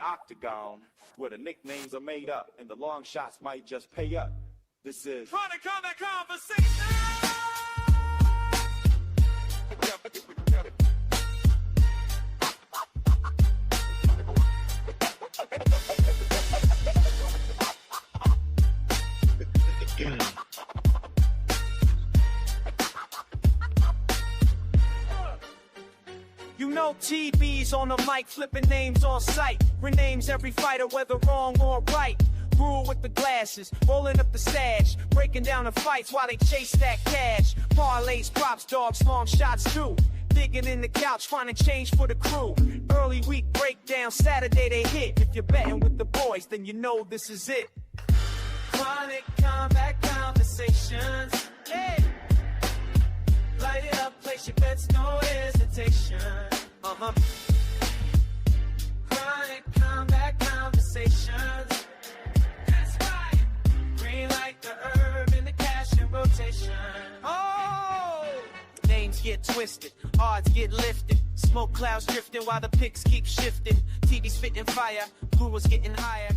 octagon, where the nicknames are made up and the long shots might just pay up. This is Chronic Combat Conversation. You know TV's on the mic, flipping names on sight. Renames every fighter, whether wrong or right. Rule with the glasses, rolling up the stash, breaking down the fights while they chase that cash. Parlays, props, dogs, long shots too. Digging in the couch, finding change for the crew. Early week breakdown, Saturday they hit. If you're betting with the boys, then you know this is it. Chronic Combat Conversations. Hey. Light it up, place your bets, no hesitation. Chronic Combat Conversations. That's right. Green like the herb in the cash in rotation. Oh! Names get twisted, odds get lifted. Smoke clouds drifting while the picks keep shifting. TV spitting fire, brewers getting higher.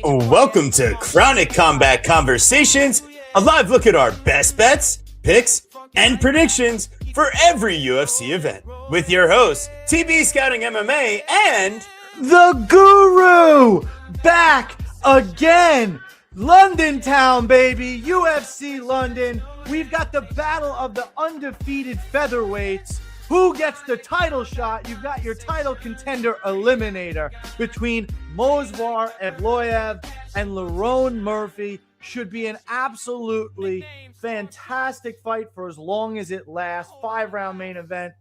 Welcome to Chronic Combat Conversations, a live look at our best bets, picks, and predictions for every UFC event. With your hosts, TB Scouting MMA and the Guru back again. London town, baby. UFC London. We've got the battle of the undefeated featherweights. Who gets the title shot? You've got your title contender eliminator between Movsar Evloev and Lerone Murphy. Should be an absolutely fantastic fight for as long as it lasts. 5-round main event.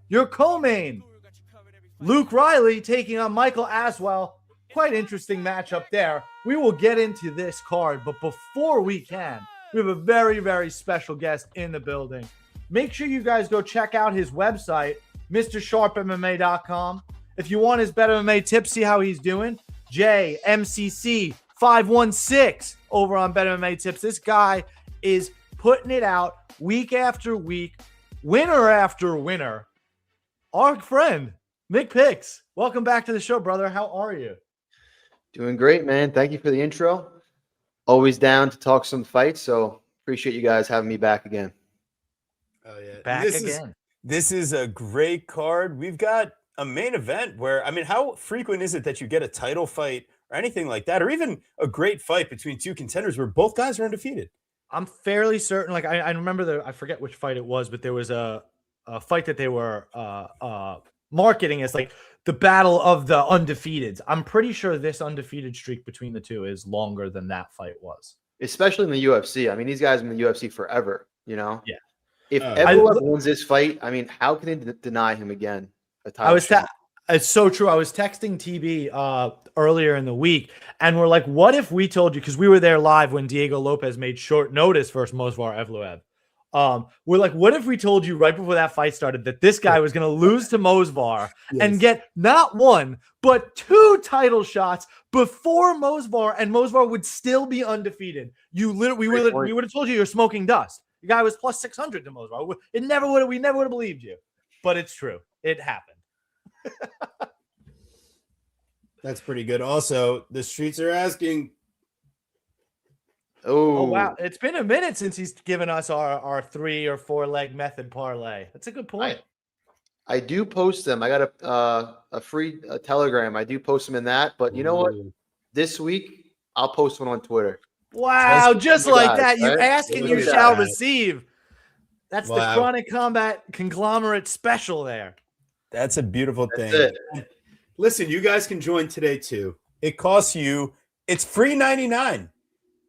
Your co-main, Luke Riley taking on Michael Aswell. Quite interesting matchup there. We will get into this card, but before we can, we have a very, very special guest in the building. Make sure you guys go check out his website, MrSharpMMA.com. If you want his Better MMA tips, see how he's doing. JMCC516 over on Better MMA Tips. This guy is putting it out week after week, winner after winner. Our friend, McPicks, welcome back to the show, brother. How are you? Doing great, man. Thank you for the intro. Always down to talk some fights, so appreciate you guys having me back again. Oh, yeah. Back again. This is a great card. We've got a main event where, I mean, how frequent is it that you get a title fight or anything like that, or even a great fight between two contenders where both guys are undefeated? I'm fairly certain. Like I remember I forget which fight it was, but there was a fight that they were marketing as like the battle of the undefeateds. I'm pretty sure this undefeated streak between the two is longer than that fight was. Especially in the UFC. I mean, these guys have been in the UFC forever, you know? Yeah. If everyone wins this fight, I mean, how can they deny him again a title shot? It's so true. I was texting TB earlier in the week, and we're like, what if we told you, because we were there live when Diego Lopez made short notice versus Movsar Evloev. We're like, what if we told you right before that fight started that this guy was going to lose to Movsar and get not one, but 2 title shots before Movsar, and Movsar would still be undefeated? We would have told you you're smoking dust. The guy was plus 600 to Movsar. We never would have believed you, but it's true. It happened. That's pretty good. Also, the streets are asking. Oh, wow. It's been a minute since he's given us our 3 or 4 leg method parlay. That's a good point. I do post them. I got a free Telegram. I do post them in that. But you know what? This week, I'll post one on Twitter. Wow. Just like that. Right? You ask and you shall receive. That's the Chronic Combat Conglomerate special there. That's a beautiful thing. Listen, you guys can join today too. It costs you, it's free 99.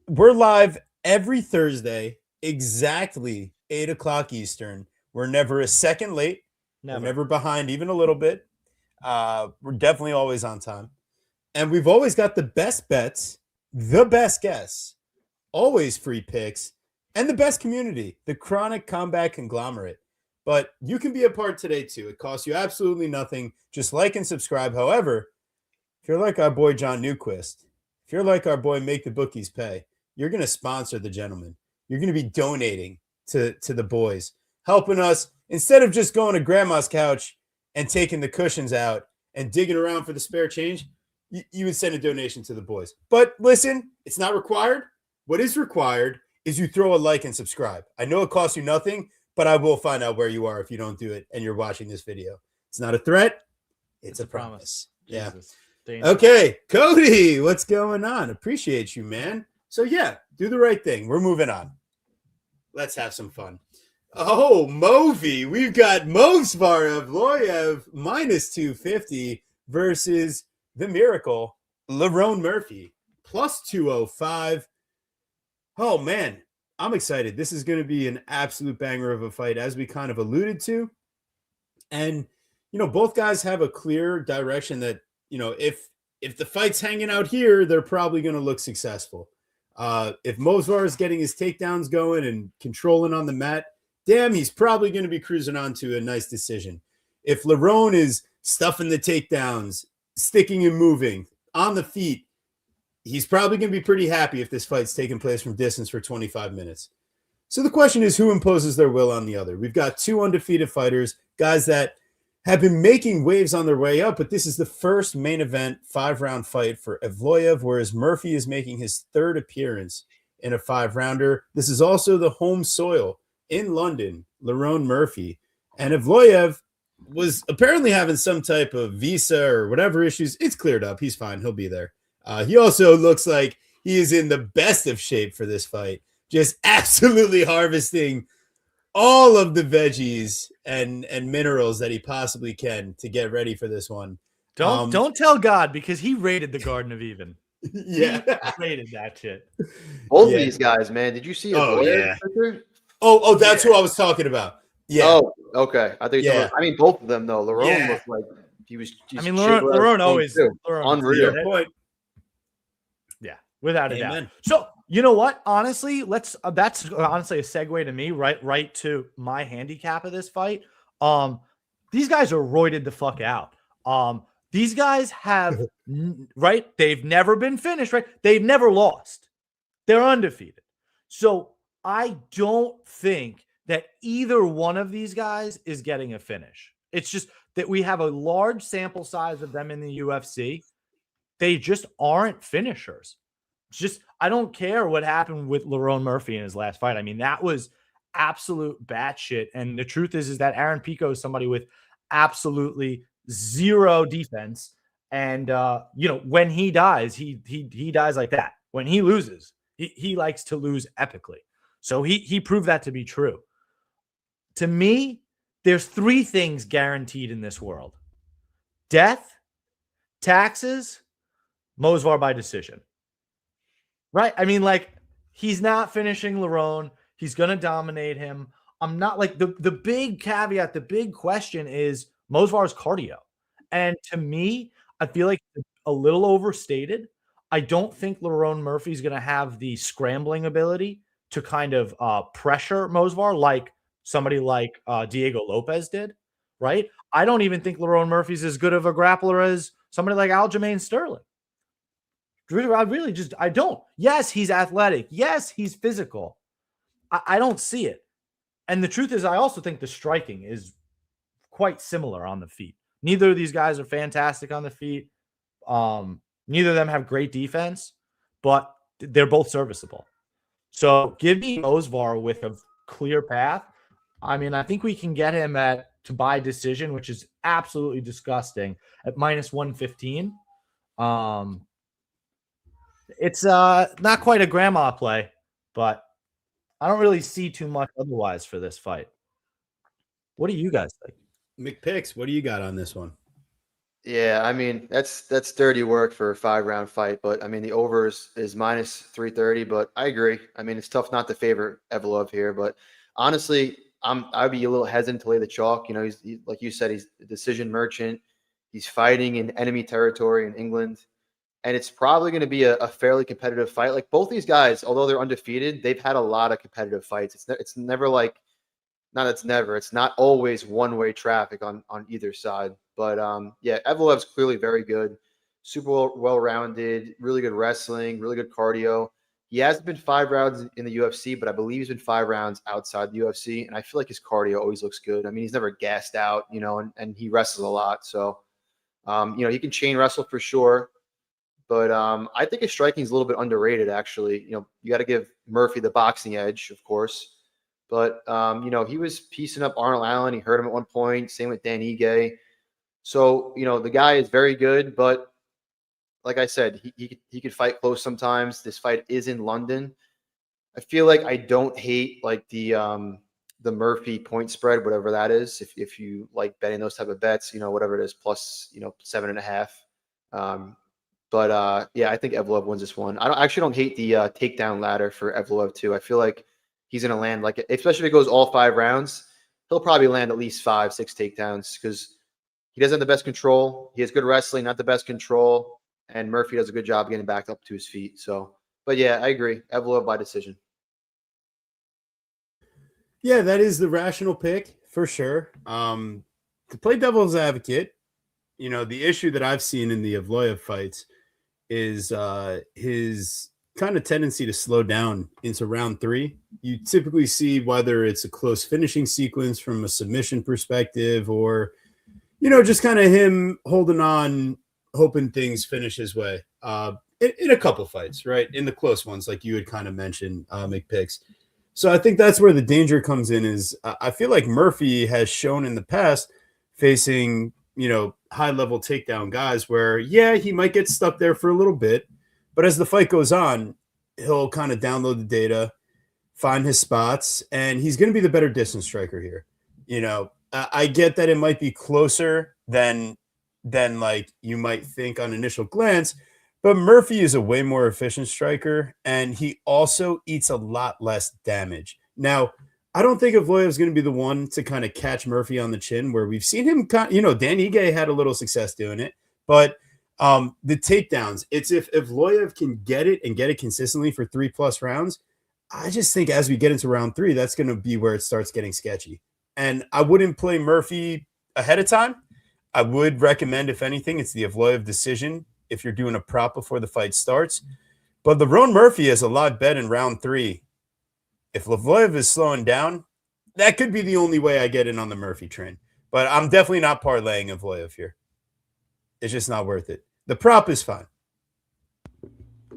We're live every Thursday, exactly 8 o'clock Eastern. We're never a second late. We're never behind even a little bit. We're definitely always on time. And we've always got the best bets, the best guests, always free picks, and the best community, the Chronic Combat Conglomerate. But you can be a part today, too. It costs you absolutely nothing. Just like and subscribe. However, if you're like our boy John Newquist, if you're like our boy Make the Bookies Pay, you're going to sponsor the gentleman. You're going to be donating to the boys, helping us instead of just going to grandma's couch and taking the cushions out and digging around for the spare change. you would send a donation to the boys. But listen, it's not required. What is required is you throw a like and subscribe. I know it costs you nothing, but I will find out where you are if you don't do it and you're watching this video. It's not a threat. It's a promise. Yeah. Okay, Cody, what's going on? Appreciate you, man. So yeah, do the right thing. We're moving on. Let's have some fun. Oh, Movi. We've got Movsvar Evloev minus 250 versus the Miracle, Lerone Murphy, plus 205. Oh, man, I'm excited. This is going to be an absolute banger of a fight, as we kind of alluded to. And, both guys have a clear direction that, if the fight's hanging out here, they're probably going to look successful. If Movsvar is getting his takedowns going and controlling on the mat, damn, he's probably going to be cruising on to a nice decision. If Lerone is stuffing the takedowns, sticking and moving on the feet, he's probably going to be pretty happy if this fight's taking place from distance for 25 minutes. So the question is, who imposes their will on the other? We've got two undefeated fighters, guys that have been making waves on their way up, but this is the first main event 5-round fight for Evloev, whereas Murphy is making his third appearance in a 5-rounder. This is also the home soil in London, Lerone Murphy. And Evloev was apparently having some type of visa or whatever issues. It's cleared up. He's fine. He'll be there. He also looks like he is in the best of shape for this fight, just absolutely harvesting all of the veggies and minerals that he possibly can to get ready for this one. Don't tell God, because he raided the Garden of Eden. Yeah. He raided that shit. Both of these guys, man. Did you see? Yeah. Oh, that's who I was talking about. Yeah. Oh, okay. I think. Yeah. I mean, both of them though. Lerone looked like he was. Lerone always unreal. Yeah, without a doubt. So you know what? Honestly, that's honestly a segue to me, right to my handicap of this fight. These guys are roided the fuck out. These guys have right. They've never been finished. Right. They've never lost. They're undefeated. So I don't think that either one of these guys is getting a finish. It's just that we have a large sample size of them in the UFC. They just aren't finishers. It's just, I don't care what happened with Lerone Murphy in his last fight. I mean, that was absolute batshit. And the truth is that Aaron Pico is somebody with absolutely zero defense. And, when he dies, he dies like that. When he loses, he likes to lose epically. So he proved that to be true. To me, there's 3 things guaranteed in this world: death, taxes, Movsvar by decision. Right? I mean, he's not finishing Lerone. He's going to dominate him. I'm not the big caveat, the big question is Movsvar's cardio. And to me, I feel like it's a little overstated. I don't think Lerone Murphy's going to have the scrambling ability to kind of pressure Movsvar like somebody like Diego Lopez did, right? I don't even think Lerone Murphy's as good of a grappler as somebody like Aljamain Sterling. I don't. Yes, he's athletic. Yes, he's physical. I don't see it. And the truth is, I also think the striking is quite similar on the feet. Neither of these guys are fantastic on the feet. Neither of them have great defense, but they're both serviceable. So give me Movsvar with a clear path. I mean, I think we can get him to buy decision, which is absolutely disgusting, at minus 115. It's not quite a grandma play, but I don't really see too much otherwise for this fight. What do you guys think? McPicks, what do you got on this one? Yeah, I mean, that's dirty work for a 5-round fight, but I mean, the over is minus 330, but I agree. I mean, it's tough not to favor Evolev here, but honestly, I'd be a little hesitant to lay the chalk. He's like you said, he's a decision merchant. He's fighting in enemy territory in England, and it's probably going to be a fairly competitive fight. Like, both these guys, although they're undefeated, they've had a lot of competitive fights. It's never it's not always one-way traffic on either side. But Evolev's clearly very good, super well-rounded, really good wrestling, really good cardio. He hasn't been 5 rounds in the UFC, but I believe he's been 5 rounds outside the UFC, and I feel like his cardio always looks good. I mean, he's never gassed out, and he wrestles a lot. So, he can chain wrestle for sure. But I think his striking is a little bit underrated, actually. You got to give Murphy the boxing edge, of course. But, he was piecing up Arnold Allen. He hurt him at one point. Same with Dan Ige. So, the guy is very good. But like I said, he could fight close sometimes. This fight is in London. I feel like I don't hate like the Murphy point spread, whatever that is. If you like betting those type of bets, whatever it is, plus 7.5. Yeah, I think Evloev wins this one. I actually don't hate the takedown ladder for Evloev too. I feel like he's gonna land like, especially if it goes all 5 rounds, he'll probably land at least 5, 6 takedowns because he doesn't have the best control. He has good wrestling, not the best control, and Murphy does a good job getting back up to his feet. So, but yeah, I agree. Evloev by decision. Yeah, that is the rational pick for sure. To play devil's advocate, the issue that I've seen in the Evloev fights is his kind of tendency to slow down into round 3. You typically see whether it's a close finishing sequence from a submission perspective or, just kind of him holding on, hoping things finish his way in a couple fights, right? In the close ones, like you had kind of mentioned, McPicks. So I think that's where the danger comes in is I feel like Murphy has shown in the past facing, high-level takedown guys where, yeah, he might get stuck there for a little bit, but as the fight goes on, he'll kind of download the data, find his spots, and he's going to be the better distance striker here. I get that it might be closer than like you might think on initial glance, but Murphy is a way more efficient striker, and he also eats a lot less damage. Now, I don't think Evloev is going to be the one to kind of catch Murphy on the chin where we've seen him, Dan Ige had a little success doing it, but the takedowns, it's if Evloev can get it and get it consistently for 3+ rounds, I just think as we get into round 3, that's going to be where it starts getting sketchy. And I wouldn't play Murphy ahead of time. I would recommend, if anything, it's the Evloev decision if you're doing a prop before the fight starts. But Lerone Murphy has a lot bet in round 3. If Evloev is slowing down, that could be the only way I get in on the Murphy train. But I'm definitely not parlaying Evloev here. It's just not worth it. The prop is fine.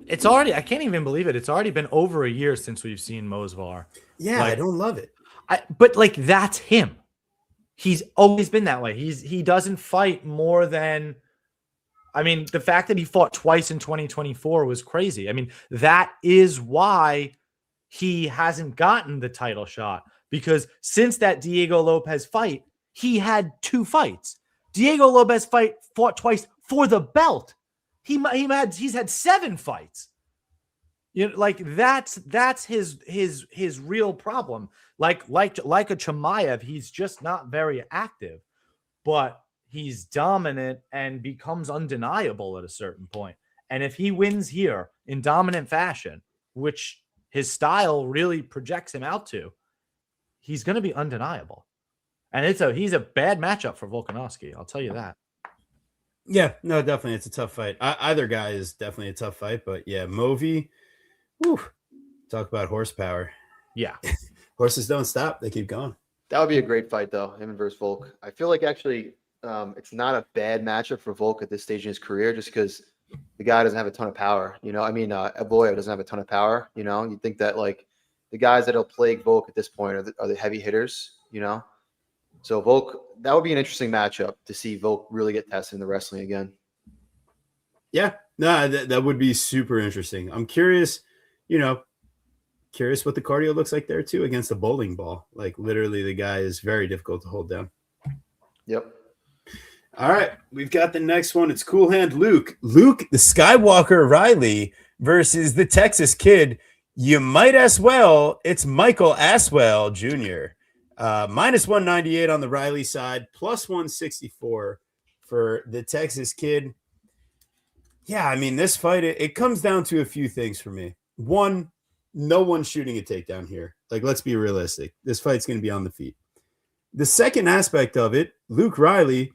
It's already, I can't even believe it. It's already been over a year since we've seen Mosvar. Yeah, I don't love it. But like, that's him. He's always been that way. He doesn't fight more than, the fact that he fought twice in 2024 was crazy. That is why he hasn't gotten the title shot, because since that Diego Lopez fight, he had 2 fights. Diego Lopez fought twice for the belt. He's had 7 fights. That's his real problem. Like a Chimaev, he's just not very active, but he's dominant and becomes undeniable at a certain point. And if he wins here in dominant fashion, which his style really projects him out to, he's going to be undeniable. And he's a bad matchup for Volkanovski. I'll tell you that. Yeah, no, definitely. It's a tough fight. Either guy is definitely a tough fight, but yeah, Movi, talk about horsepower. Yeah. Horses don't stop. They keep going. That would be a great fight, though, him versus Volk. I feel like actually it's not a bad matchup for Volk at this stage in his career just because the guy doesn't have a ton of power. Evloev doesn't have a ton of power. You think that, like, the guys that'll plague Volk at this point are the heavy hitters, So Volk, that would be an interesting matchup to see Volk really get tested in the wrestling again. Yeah, no, that would be super interesting. I'm curious, what the cardio looks like there too against a bowling ball. Like literally the guy is very difficult to hold down. Yep. All right, we've got the next one. It's Cool Hand Luke, the Skywalker Riley versus the Texas Kid. You might as well. It's Michael Aswell Jr. Minus 198 on the Riley side, plus 164 for the Texas Kid. Yeah, this fight, it comes down to a few things for me. One, no one's shooting a takedown here. Like, let's be realistic. This fight's going to be on the feet. The second aspect of it, Luke Riley,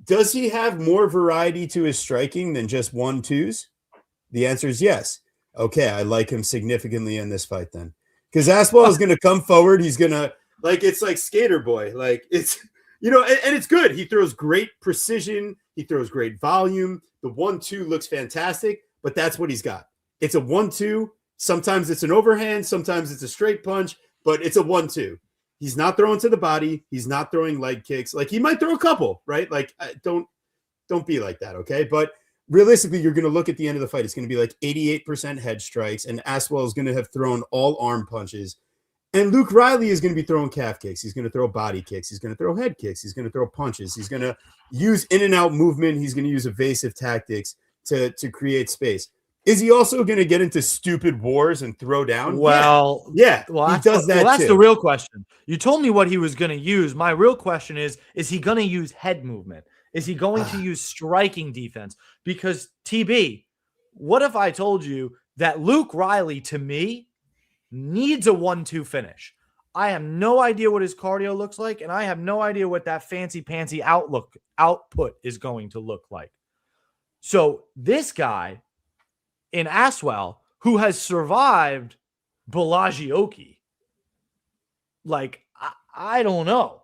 does he have more variety to his striking than just 1-2s? The answer is yes. Okay, I like him significantly in this fight then. Because Aswell is going to come forward. He's going to, it's like Skater Boy. You know, and it's good. He throws great precision. He throws great volume. The 1-2 looks fantastic, but that's what he's got. It's a 1-2. Sometimes it's an overhand. Sometimes it's a straight punch, but it's a 1-2. He's not throwing to the body. He's not throwing leg kicks. Like, he might throw a couple, right? Like, don't be like that, okay? But realistically, you're going to look at the end of the fight. It's going to be like 88% head strikes, and Aswell is going to have thrown all arm punches. And Luke Riley is going to be throwing calf kicks. He's going to throw body kicks. He's going to throw head kicks. He's going to throw punches. He's going to use in and out movement. He's going to use evasive tactics to create space. Is he also going to get into stupid wars and throw down? Well, yeah, well, he does that. Well, that's too. the real question. You told me what he was going to use. My real question is he going to use head movement? Is he going to use striking defense? Because TB, what if I told you that Luke Riley, to me, needs a 1-2 finish? I have no idea what his cardio looks like, and I have no idea what that fancy-pantsy output is going to look like. So this guy in Aswell, who has survived Belagioki, like, I don't know.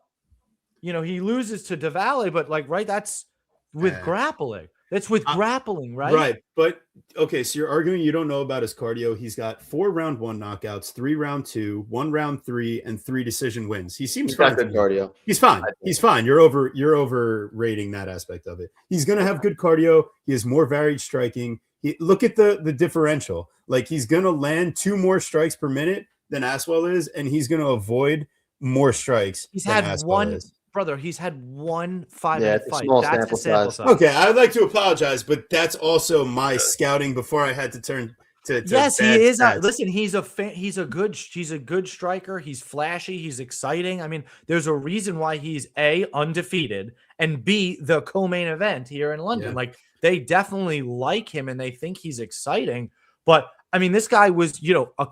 You know, he loses to Davale, but like, right, that's with grappling. That's with grappling, right? Right. But okay, so you're arguing you don't know about his cardio. He's got 4 round 1 knockouts, 3 round 2, 1 round 3, and 3 decision wins. He seems fine. Good cardio. He's fine. He's fine. You're overrating that aspect of it. He's gonna have good cardio. He has more varied striking. Look at the differential. Like, he's gonna land 2 more strikes per minute than Aswell is, and he's gonna avoid more strikes. He's than had Aswell one. is. Brother, he's had 1 5-minute fight. Small That's the sample size. Okay, I'd like to apologize, but that's also my scouting before I had to turn to yes, he bad is. stats. Listen, he's a good striker. He's flashy. He's exciting. I mean, there's a reason why he's A, undefeated, and B, the co-main event here in London. Yeah. Like, they definitely like him and they think he's exciting. But I mean, this guy was,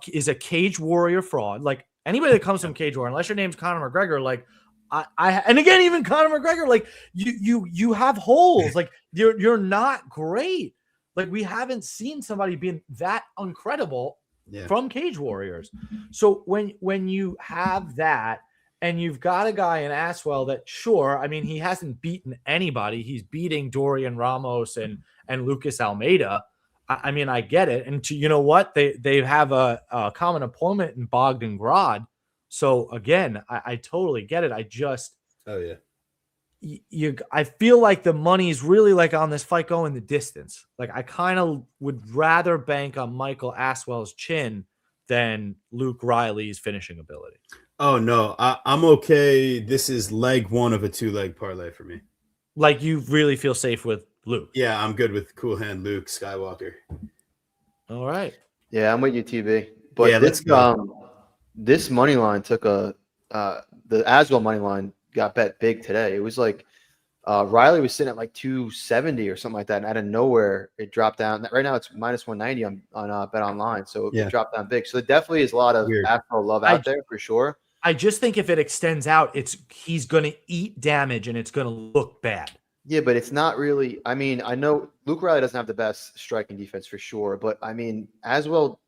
is a Cage Warrior fraud. Like, anybody that comes from Cage Warrior, unless your name's Conor McGregor, like, and again, even Conor McGregor, like, you have holes. Like, you're not great. Like, we haven't seen somebody being that incredible from Cage Warriors. So when you have that, and you've got a guy in Aswell that, sure, I mean, he hasn't beaten anybody. He's beating Dorian Ramos and Lucas Almeida. I mean, I get it. And you know what? They have a common opponent in Bogdan Grad. So again, I totally get it. I just, I feel like the money is really like on this fight going the distance. Like, I kind of would rather bank on Michael Aswell's chin than Luke Riley's finishing ability. Oh no, I'm okay. This is leg 1 of a 2-leg parlay for me. Like, you really feel safe with Luke? Yeah, I'm good with Cool Hand Luke Skywalker. All right. Yeah, I'm with you, TB. But Yeah, let's go. This money line took the Aswell money line got bet big today. It was like Riley was sitting at like 270 or something like that, and out of nowhere it dropped down. Right now it's minus 190 on Bet Online, so it dropped down big. So there definitely is a lot of Aswell love out there for sure. I just think if it extends out, he's going to eat damage and it's going to look bad. Yeah, but it's not really. I mean, I know Luke Riley doesn't have the best striking defense for sure, but I mean, Aswell,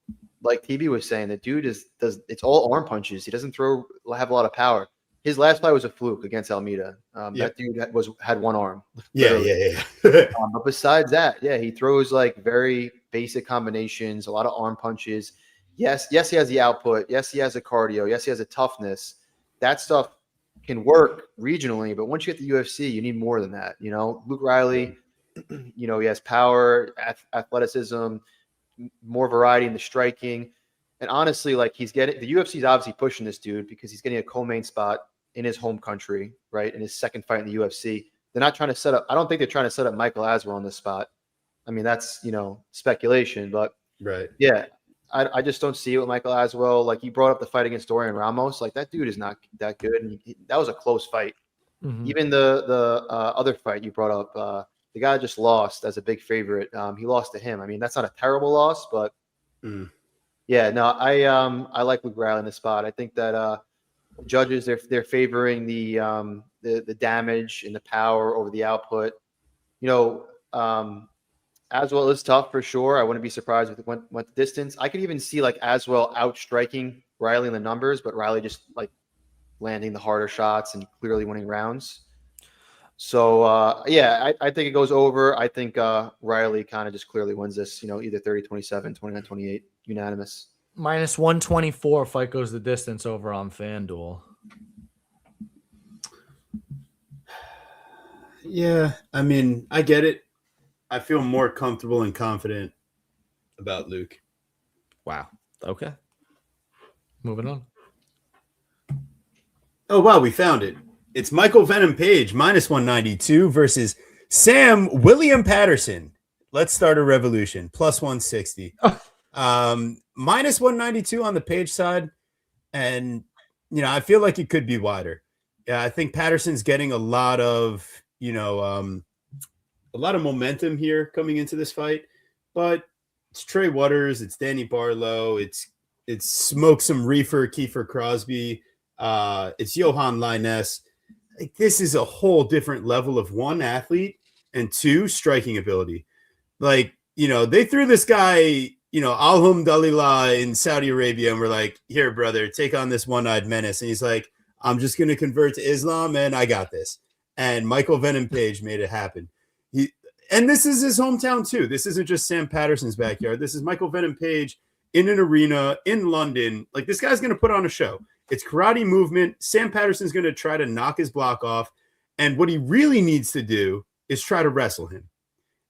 like TB was saying, the dude does it's all arm punches. He doesn't have a lot of power. His last fight was a fluke against Almeida. That dude had 1 arm. Yeah. But besides that, he throws like very basic combinations, a lot of arm punches. Yes, he has the output. Yes, he has a cardio. Yes, he has a toughness. That stuff can work regionally, but once you get to UFC, you need more than that. You know, Luke Riley, he has power, athleticism, more variety in the striking. And honestly, like, the UFC is obviously pushing this dude because he's getting a co-main spot in his home country, right? In his second fight in the UFC. They're not trying to set up, I don't think they're trying to set up Michael Aswell on this spot. I mean, that's, speculation, but yeah, I just don't see it with Michael Aswell. Like, he brought up the fight against Dorian Ramos. Like, that dude is not that good. And that was a close fight. Mm-hmm. Even the other fight you brought up, the guy just lost as a big favorite. He lost to him. I mean, that's not a terrible loss, but yeah, no, I like Luke Riley in this spot. I think that judges, they're favoring the damage and the power over the output. Aswell is tough for sure. I wouldn't be surprised if it went the distance. I could even see like Aswell outstriking Riley in the numbers, but Riley just like landing the harder shots and clearly winning rounds. So yeah, I think it goes over. I think Riley kind of just clearly wins this, either 30-27, 29-28, unanimous. Minus 124 fight goes the distance over on FanDuel. Yeah, I mean, I get it. I feel more comfortable and confident about Luke. Wow. Okay. Moving on. Oh, wow, we found it. It's Michael Venom Page, minus 192 versus Sam William Patterson. Let's start a revolution, plus 160. Minus 192 on the Page side. And, I feel like it could be wider. Yeah, I think Patterson's getting a lot of momentum here coming into this fight. But it's Trey Waters, it's Danny Barlow, it's Smoke Some Reefer, Kiefer Crosby, it's Johan Linus. Like, this is a whole different level of one, athlete, and two, striking ability. Like, they threw this guy, Alham Dalila in Saudi Arabia, and we're like, here, brother, take on this one-eyed menace. And he's like, I'm just going to convert to Islam, and I got this. And Michael Venom Page made it happen. And this is his hometown, too. This isn't just Sam Patterson's backyard. This is Michael Venom Page in an arena in London. Like, this guy's going to put on a show. It's karate movement. Sam Patterson's going to try to knock his block off. And what he really needs to do is try to wrestle him.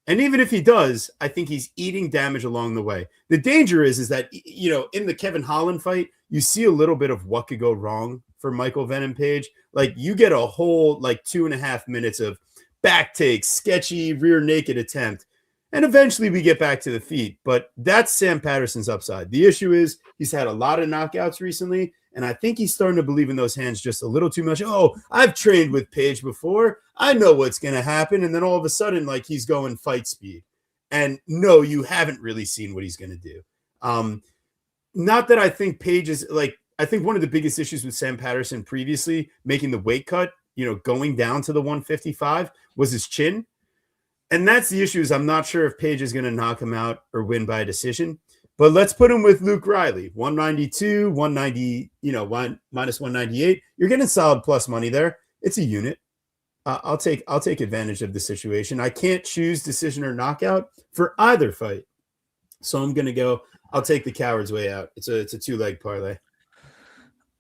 And even if he does, I think he's eating damage along the way. The danger is that, in the Kevin Holland fight, you see a little bit of what could go wrong for Michael Venom Page. Like, you get a whole, 2.5 minutes of back takes, sketchy rear naked attempt. And eventually we get back to the feet. But that's Sam Patterson's upside. The issue is he's had a lot of knockouts recently. And I think he's starting to believe in those hands just a little too much. Oh, I've trained with Page before. I know what's going to happen. And then all of a sudden, he's going fight speed. And no, you haven't really seen what he's going to do. Not that I think Page is I think one of the biggest issues with Sam Patterson previously making the weight cut, going down to the 155 was his chin. And that's the issue, is I'm not sure if Page is going to knock him out or win by a decision. But let's put him with Luke Riley, 192, 190, minus 198. You're getting solid plus money there. It's a unit. I'll take advantage of the situation. I can't choose decision or knockout for either fight. So I'm going to go, I'll take the coward's way out. It's a 2-leg parlay.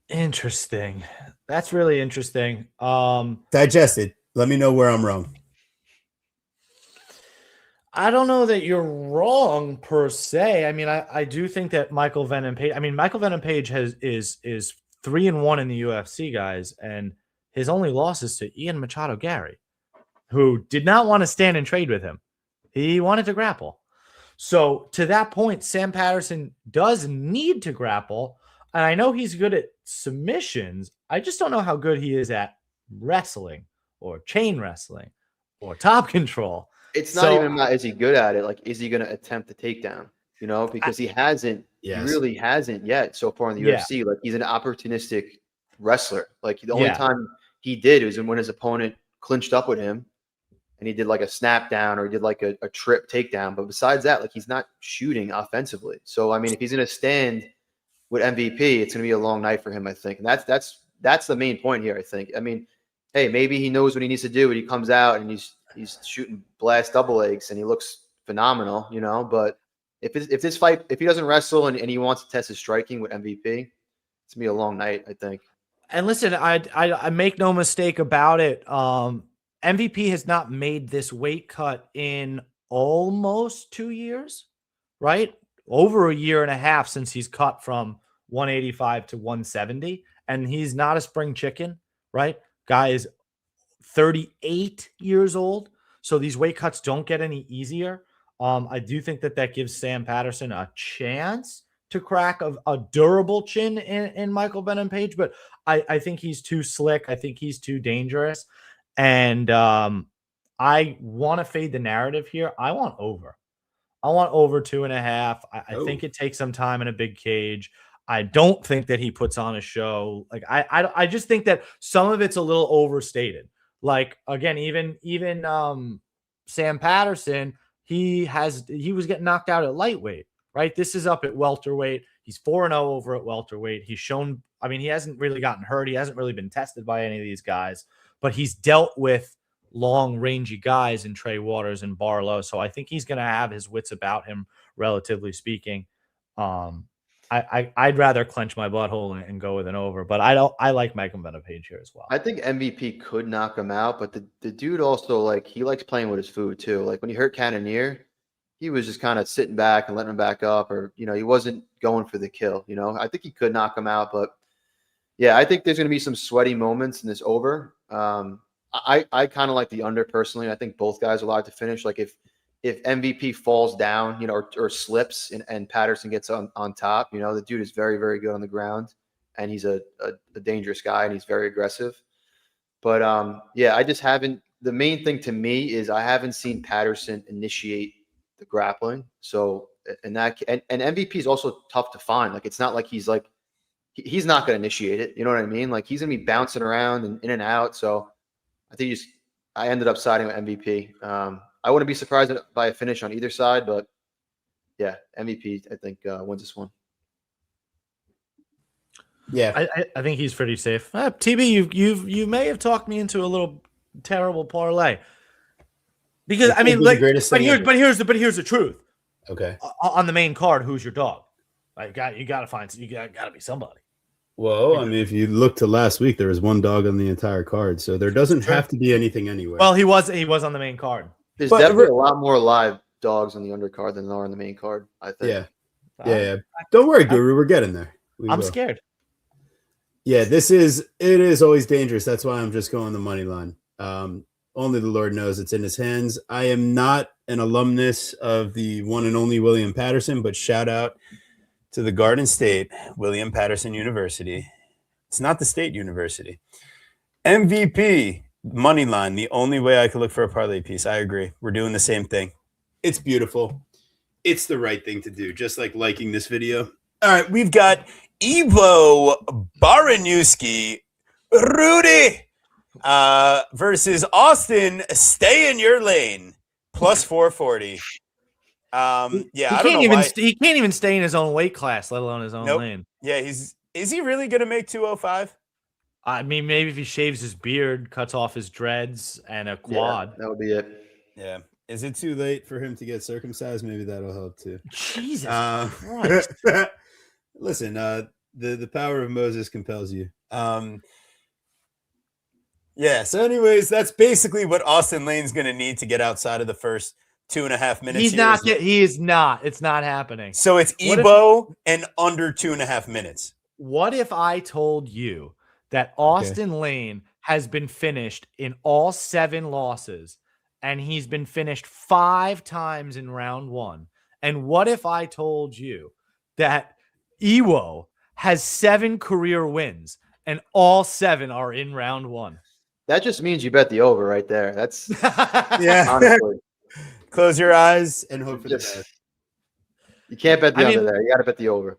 Interesting. That's really interesting. Digest it. Let me know where I'm wrong. I don't know that you're wrong per se. I mean, I do think that Michael Venom Page. I mean, Michael Venom Page is 3-1 in the UFC, guys, and his only loss is to Ian Machado Gary, who did not want to stand and trade with him. He wanted to grapple. So to that point, Sam Patterson does need to grapple, and I know he's good at submissions. I just don't know how good he is at wrestling or chain wrestling or top control. It's not even about is he good at it. Is he going to attempt the takedown? Because he hasn't. Yes. He really hasn't yet so far in the UFC. He's an opportunistic wrestler. The only time he did was when his opponent clinched up with him, and he did a snap down or he did a trip takedown. But besides that, he's not shooting offensively. So I mean, if he's going to stand with MVP, it's going to be a long night for him, I think. And that's the main point here, I think. I mean, hey, maybe he knows what he needs to do when he comes out and he's shooting blast double legs and he looks phenomenal, but if he doesn't wrestle and he wants to test his striking with MVP, it's gonna be a long night, I think. And listen, I make no mistake about it. MVP has not made this weight cut in almost 2 years, right? Over a year and a half since he's cut from 185 to 170, and he's not a spring chicken, right? Guy is 38 years old. So these weight cuts don't get any easier. I do think that gives Sam Patterson a chance to crack a durable chin in Michael Venom Page, but I think he's too slick. I think he's too dangerous. And I want to fade the narrative here. I want over 2.5. I think it takes some time in a big cage. I don't think that he puts on a show. I just think that some of it's a little overstated. Again, even Sam Patterson, he was getting knocked out at lightweight, right? This is up at welterweight. He's 4-0 over at welterweight. He's shown, I mean, he hasn't really gotten hurt. He hasn't really been tested by any of these guys, but he's dealt with long, rangy guys in Trey Waters and Barlow. So I think he's going to have his wits about him, relatively speaking. I'd rather clench my butthole and go with an over, but I like Magomedov-Page here as well. I think MVP could knock him out, but the dude also, like, he likes playing with his food too. Like when he hurt Cannonier, he was just kind of sitting back and letting him back up, or, you know, he wasn't going for the kill. You know, I think he could knock him out, but yeah, I think there's going to be some sweaty moments in this over. I kind of like the under personally. I think both guys are allowed to finish. Like if MVP falls down, you know, or slips and Patterson gets on top, you know, the dude is very, very good on the ground, and he's a dangerous guy, and he's very aggressive. But yeah, I just haven't. The main thing to me is I haven't seen Patterson initiate the grappling. So and MVP is also tough to find. Like it's not like he's not going to initiate it. You know what I mean? Like he's going to be bouncing around and in and out. So I think I ended up siding with MVP. I wouldn't be surprised by a finish on either side, but yeah, MVP I think wins this one. Yeah, I think he's pretty safe. TB, you may have talked me into a little terrible parlay because I mean, like, here's the truth. Okay. On the main card, who's your dog? Like, you got to be somebody. Well, I mean, if you look to last week, there was one dog on the entire card, so there doesn't have to be anything anywhere. Well, he was on the main card. There's definitely a lot more live dogs on the undercard than there are on the main card, I think. Yeah. Don't worry, Guru. We're getting there. I'm scared. Yeah, it is always dangerous. That's why I'm just going the money line. Only the Lord knows it's in his hands. I am not an alumnus of the one and only William Patterson, but shout out to the Garden State William Patterson University. It's not the State University. MVP money line, the only way I could look for a parlay piece. I agree. We're doing the same thing. It's beautiful. It's the right thing to do, just like liking this video. All right, we've got Ivo Baranewski, Rudy, versus Austen. Stay in your lane, plus 440. Yeah, he can't even stay in his own weight class, let alone his own lane. Yeah, is he really gonna make 205? I mean, maybe if he shaves his beard, cuts off his dreads, and a quad. Yeah, that would be it. Yeah. Is it too late for him to get circumcised? Maybe that'll help too. Jesus Christ. Listen, the power of Moses compels you. Yeah, so anyways, that's basically what Austen Lane's going to need to get outside of the first 2.5 minutes. He is not. It's not happening. So it's Ebo and under 2.5 minutes. What if I told you that Austen Lane has been finished in all 7 losses, and he's been finished 5 times in round 1? And what if I told you that Iwo has 7 career wins, and all 7 are in round 1? That just means you bet the over right there. That's yeah. Honestly. Close your eyes and hope for the best. You can't bet the under there. You got to bet the over.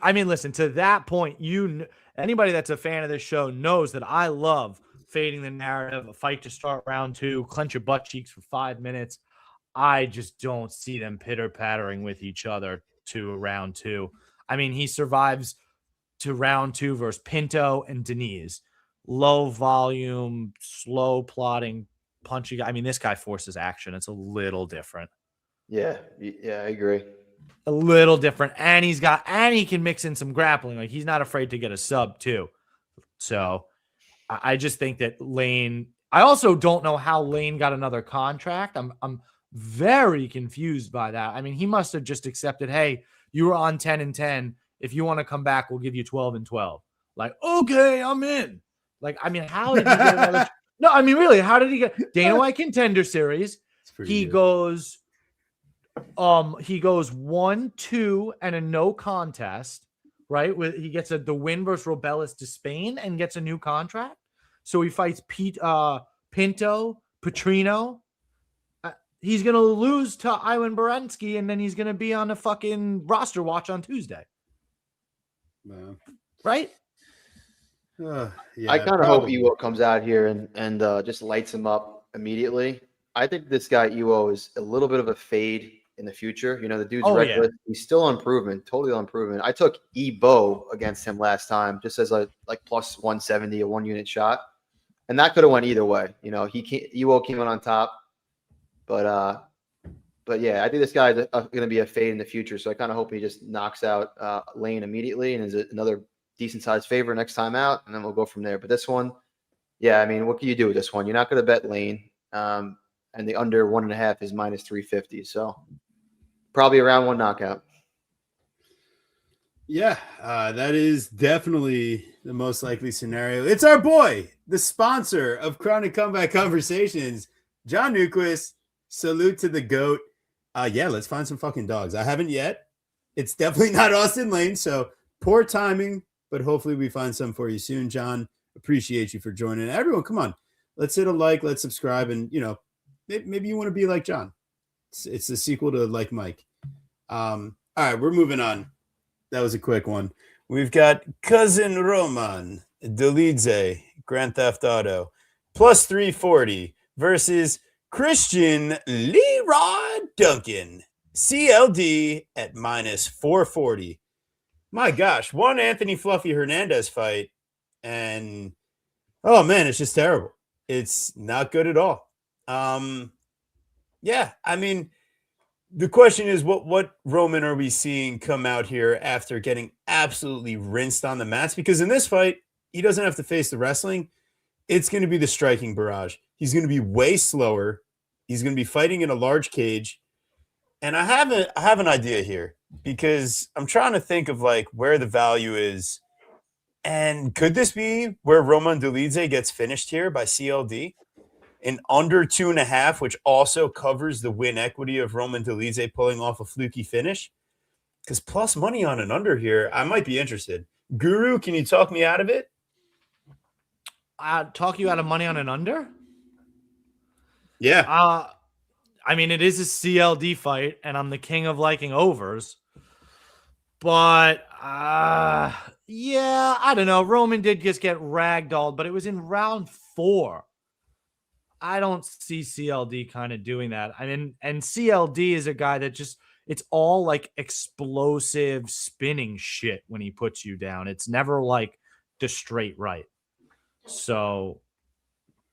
I mean, listen, to that point, anybody that's a fan of this show knows that I love fading the narrative, a fight to start round 2, clench your butt cheeks for 5 minutes. I just don't see them pitter-pattering with each other to round 2. I mean, he survives to round 2 versus Pinto and Denise. Low volume, slow plotting, punchy. I mean, this guy forces action. It's a little different. Yeah, I agree. A little different. And he can mix in some grappling. Like, he's not afraid to get a sub too. So I just think that Lane, I also don't know how Lane got another contract. I'm very confused by that. I mean, he must have just accepted, hey, you were on 10-10. If you want to come back, we'll give you 12-12. Like, okay, I'm in. Like, I mean, how did he get another? No, I mean, really, how did he get Dana White Contender Series? He goes 1-2 and a no contest, right? He gets the win versus Robelis to Spain and gets a new contract. So he fights Pinto, Petrino. He's gonna lose to Iwan Baranski, and then he's gonna be on a fucking roster watch on Tuesday. Wow. Right? Yeah, I kind of hope Iwo comes out here and just lights him up immediately. I think this guy Iwo is a little bit of a fade in the future. You know, the dude's reckless. Yeah. He's still on improvement, totally on improvement. I took Ebo against him last time just as a plus 170, a 1-unit shot. And that could have went either way. You know, Ewell came on top, but yeah, I think this guy is going to be a fade in the future. So I kind of hope he just knocks out Lane immediately and is another decent sized favor next time out, and then we'll go from there. But this one, yeah, I mean, what can you do with this one? You're not going to bet Lane, and the under 1.5 is minus 350. So probably around one knockout. Yeah, that is definitely the most likely scenario. It's our boy, the sponsor of Chronic Comeback Conversations, John Newquist. Salute to the GOAT. Yeah, let's find some fucking dogs. I haven't yet. It's definitely not Austen Lane, so poor timing, but hopefully we find some for you soon, John. Appreciate you for joining. Everyone, come on. Let's hit a like, let's subscribe, and, you know, maybe you want to be like John. It's the sequel to Like Mike. All right, we're moving on. That was a quick one. We've got Cousin Roman Dolidze, Grand Theft Auto, plus 340 versus Christian Leroy Duncan, CLD at minus 440. My gosh, one Anthony Fluffy Hernandez fight, and oh man, it's just terrible. It's not good at all. Yeah, I mean, the question is, what Roman are we seeing come out here after getting absolutely rinsed on the mats? Because in this fight, he doesn't have to face the wrestling. It's going to be the striking barrage. He's going to be way slower. He's going to be fighting in a large cage. And I have an idea here, because I'm trying to think of like where the value is. And could this be where Roman Dolidze gets finished here by CLD? In under 2.5, which also covers the win equity of Roman Dolidze pulling off a fluky finish. Because plus money on an under here, I might be interested. Guru, can you talk me out of it? Talk you out of money on an under? Yeah. I mean, it is a CLD fight, and I'm the king of liking overs. But, yeah, I don't know. Roman did just get ragdolled, but it was in round 4. I don't see CLD kind of doing that. I mean, and CLD is a guy that just, it's all like explosive spinning shit when he puts you down. It's never like the straight right. So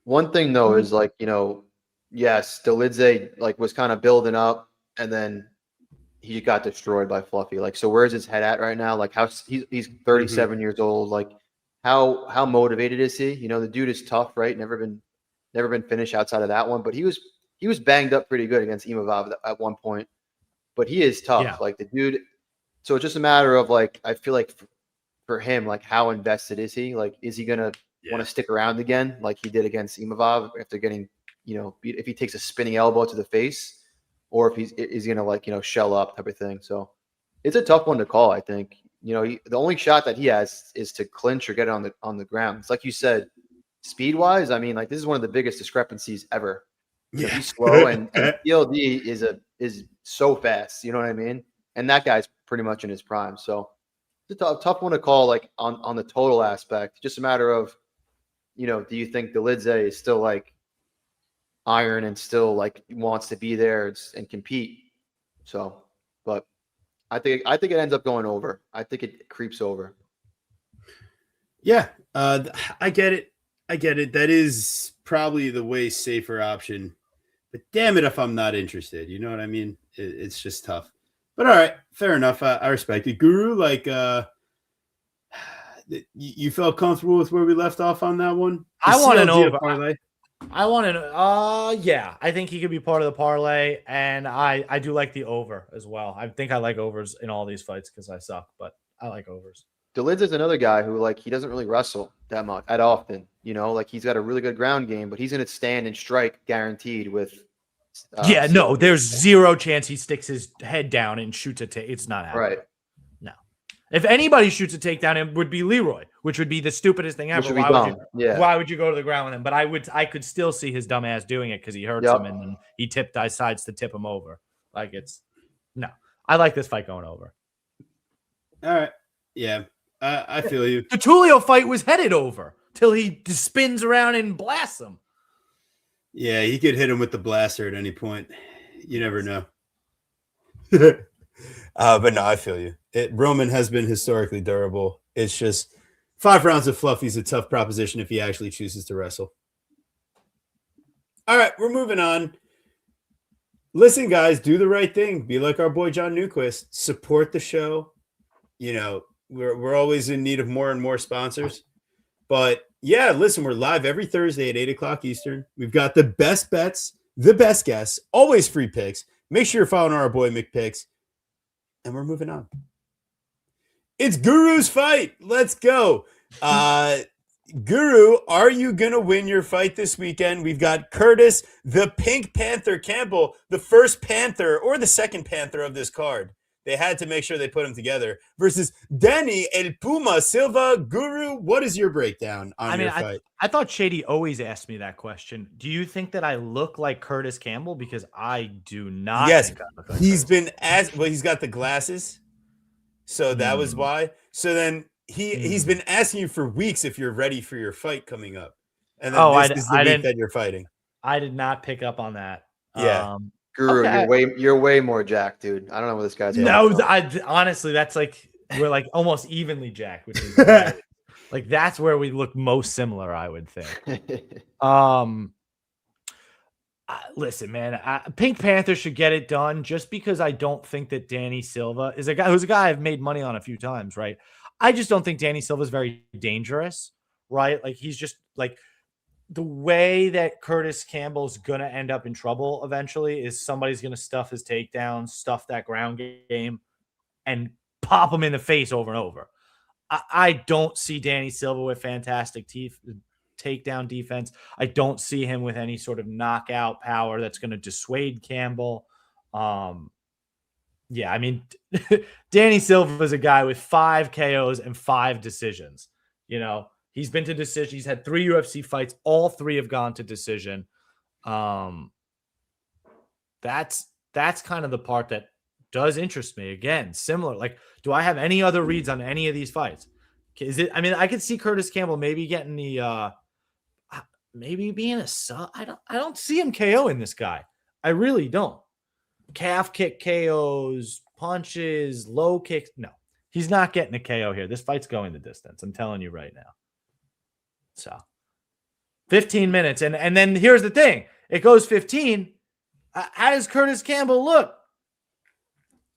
One thing though is like, you know, yes, Dolidze like was kind of building up, and then he got destroyed by Fluffy. Like, so where's his head at right now? Like, how he's 37 years old. Like, how motivated is he? You know, the dude is tough, right? Never been finished outside of that one, but he was banged up pretty good against Evolev at one point. But he is tough, Yeah. like the dude. So it's just a matter of like, I feel like for him, like how invested is he? Like, is he gonna want to stick around again, like he did against Evolev after getting, you know, if he takes a spinning elbow to the face, or if he's gonna like, you know, shell up type of thing. So it's a tough one to call. I think, you know, the only shot that he has is to clinch or get it on the ground. It's like you said. Speed wise, I mean, like this is one of the biggest discrepancies ever. Yeah, he's slow, and CLD is so fast. You know what I mean? And that guy's pretty much in his prime. So it's a tough one to call, like on the total aspect. Just a matter of, you know, do you think Dolidze is still like iron and still like wants to be there and compete? So, but I think it ends up going over. I think it creeps over. Yeah, I get it. That is probably the way safer option. But damn it if I'm not interested. You know what I mean? It's just tough. But all right, fair enough. I respect it. Guru, like, you felt comfortable with where we left off on that one? I want an over. Parlay? I want an yeah. I think he could be part of the parlay, and I do like the over as well. I think I like overs in all these fights because I suck, but I like overs. Dolidze is another guy who, like, he doesn't really wrestle that much, that often. You know, like, he's got a really good ground game, but he's going to stand and strike guaranteed with. No, there's zero chance he sticks his head down and shoots a take. It's not happening. Right. No. If anybody shoots a takedown, it would be Leroy, which would be the stupidest thing ever. Why would you go to the ground with him? But I could still see his dumb ass doing it because he hurts him, and then he decides to tip him over. Like, no. I like this fight going over. All right. Yeah. I feel you. The Tulio fight was headed over till he spins around and blasts him. Yeah, he could hit him with the blaster at any point. You never know. But no, I feel you. Roman has been historically durable. It's just 5 rounds of Fluffy's a tough proposition if he actually chooses to wrestle. All right, we're moving on. Listen, guys, do the right thing. Be like our boy John Newquist. Support the show. You know, we're always in need of more and more sponsors. But yeah, listen, we're live every Thursday at 8 o'clock Eastern. We've got the best bets, the best guests, always free picks. Make sure you're following our boy McPicks. And we're moving on. It's Guru's fight. Let's go. Guru, are you going to win your fight this weekend? We've got Curtis, the Pink Panther Campbell, the first Panther or the second Panther of this card. They had to make sure they put them together versus Danny El Puma Silva. Guru, what is your breakdown on your fight? I thought Shady always asked me that question. Do you think that I look like Curtis Campbell? Because I do not. Yes, think I look like he's Curtis. been asked. Well, he's got the glasses, so that was why. So then he's been asking you for weeks if you're ready for your fight coming up, and then this is the week that you're fighting. I did not pick up on that. Yeah. Guru, okay. you're way more jacked, dude. I don't know what this guy's. No, honestly, that's like we're like almost evenly jacked, which is like that's where we look most similar, I would think. Listen, man, Pink Panther should get it done just because I don't think that Danny Silva is a guy who's a guy I've made money on a few times, right? I just don't think Danny Silva is very dangerous, right? Like he's just like the way that Curtis Campbell's going to end up in trouble eventually is somebody's going to stuff his takedowns, stuff that ground game, and pop him in the face over and over. I don't see Danny Silva with fantastic takedown defense. I don't see him with any sort of knockout power that's going to dissuade Campbell. Yeah, I mean, Danny Silva is a guy with 5 KOs and 5 decisions. You know, he's been to decision. He's had 3 UFC fights. All 3 have gone to decision. That's kind of the part that does interest me. Again, similar. Like, do I have any other reads on any of these fights? Is it? I mean, I could see Curtis Campbell maybe getting the, maybe being a sub. I don't see him KOing this guy. I really don't. Calf kick KOs, punches, low kicks. No, he's not getting a KO here. This fight's going the distance. I'm telling you right now. So 15 minutes. And then here's the thing. It goes 15. How does Curtis Campbell look?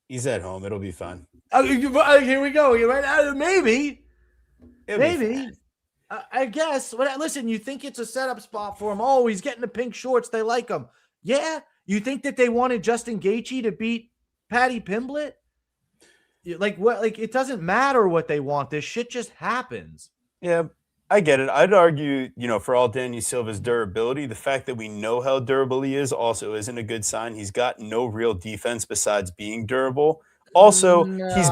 He's at home. It'll be fun. Here we go. Right? Maybe. Maybe. I guess. Listen, you think it's a setup spot for him. Oh, he's getting the pink shorts. They like him. Yeah. You think that they wanted Justin Gaethje to beat Paddy Pimblett? Like what? Like it doesn't matter what they want. This shit just happens. Yeah, I get it. I'd argue, for all Danny Silva's durability, the fact that we know how durable he is also isn't a good sign. He's got no real defense besides being durable. Also, he's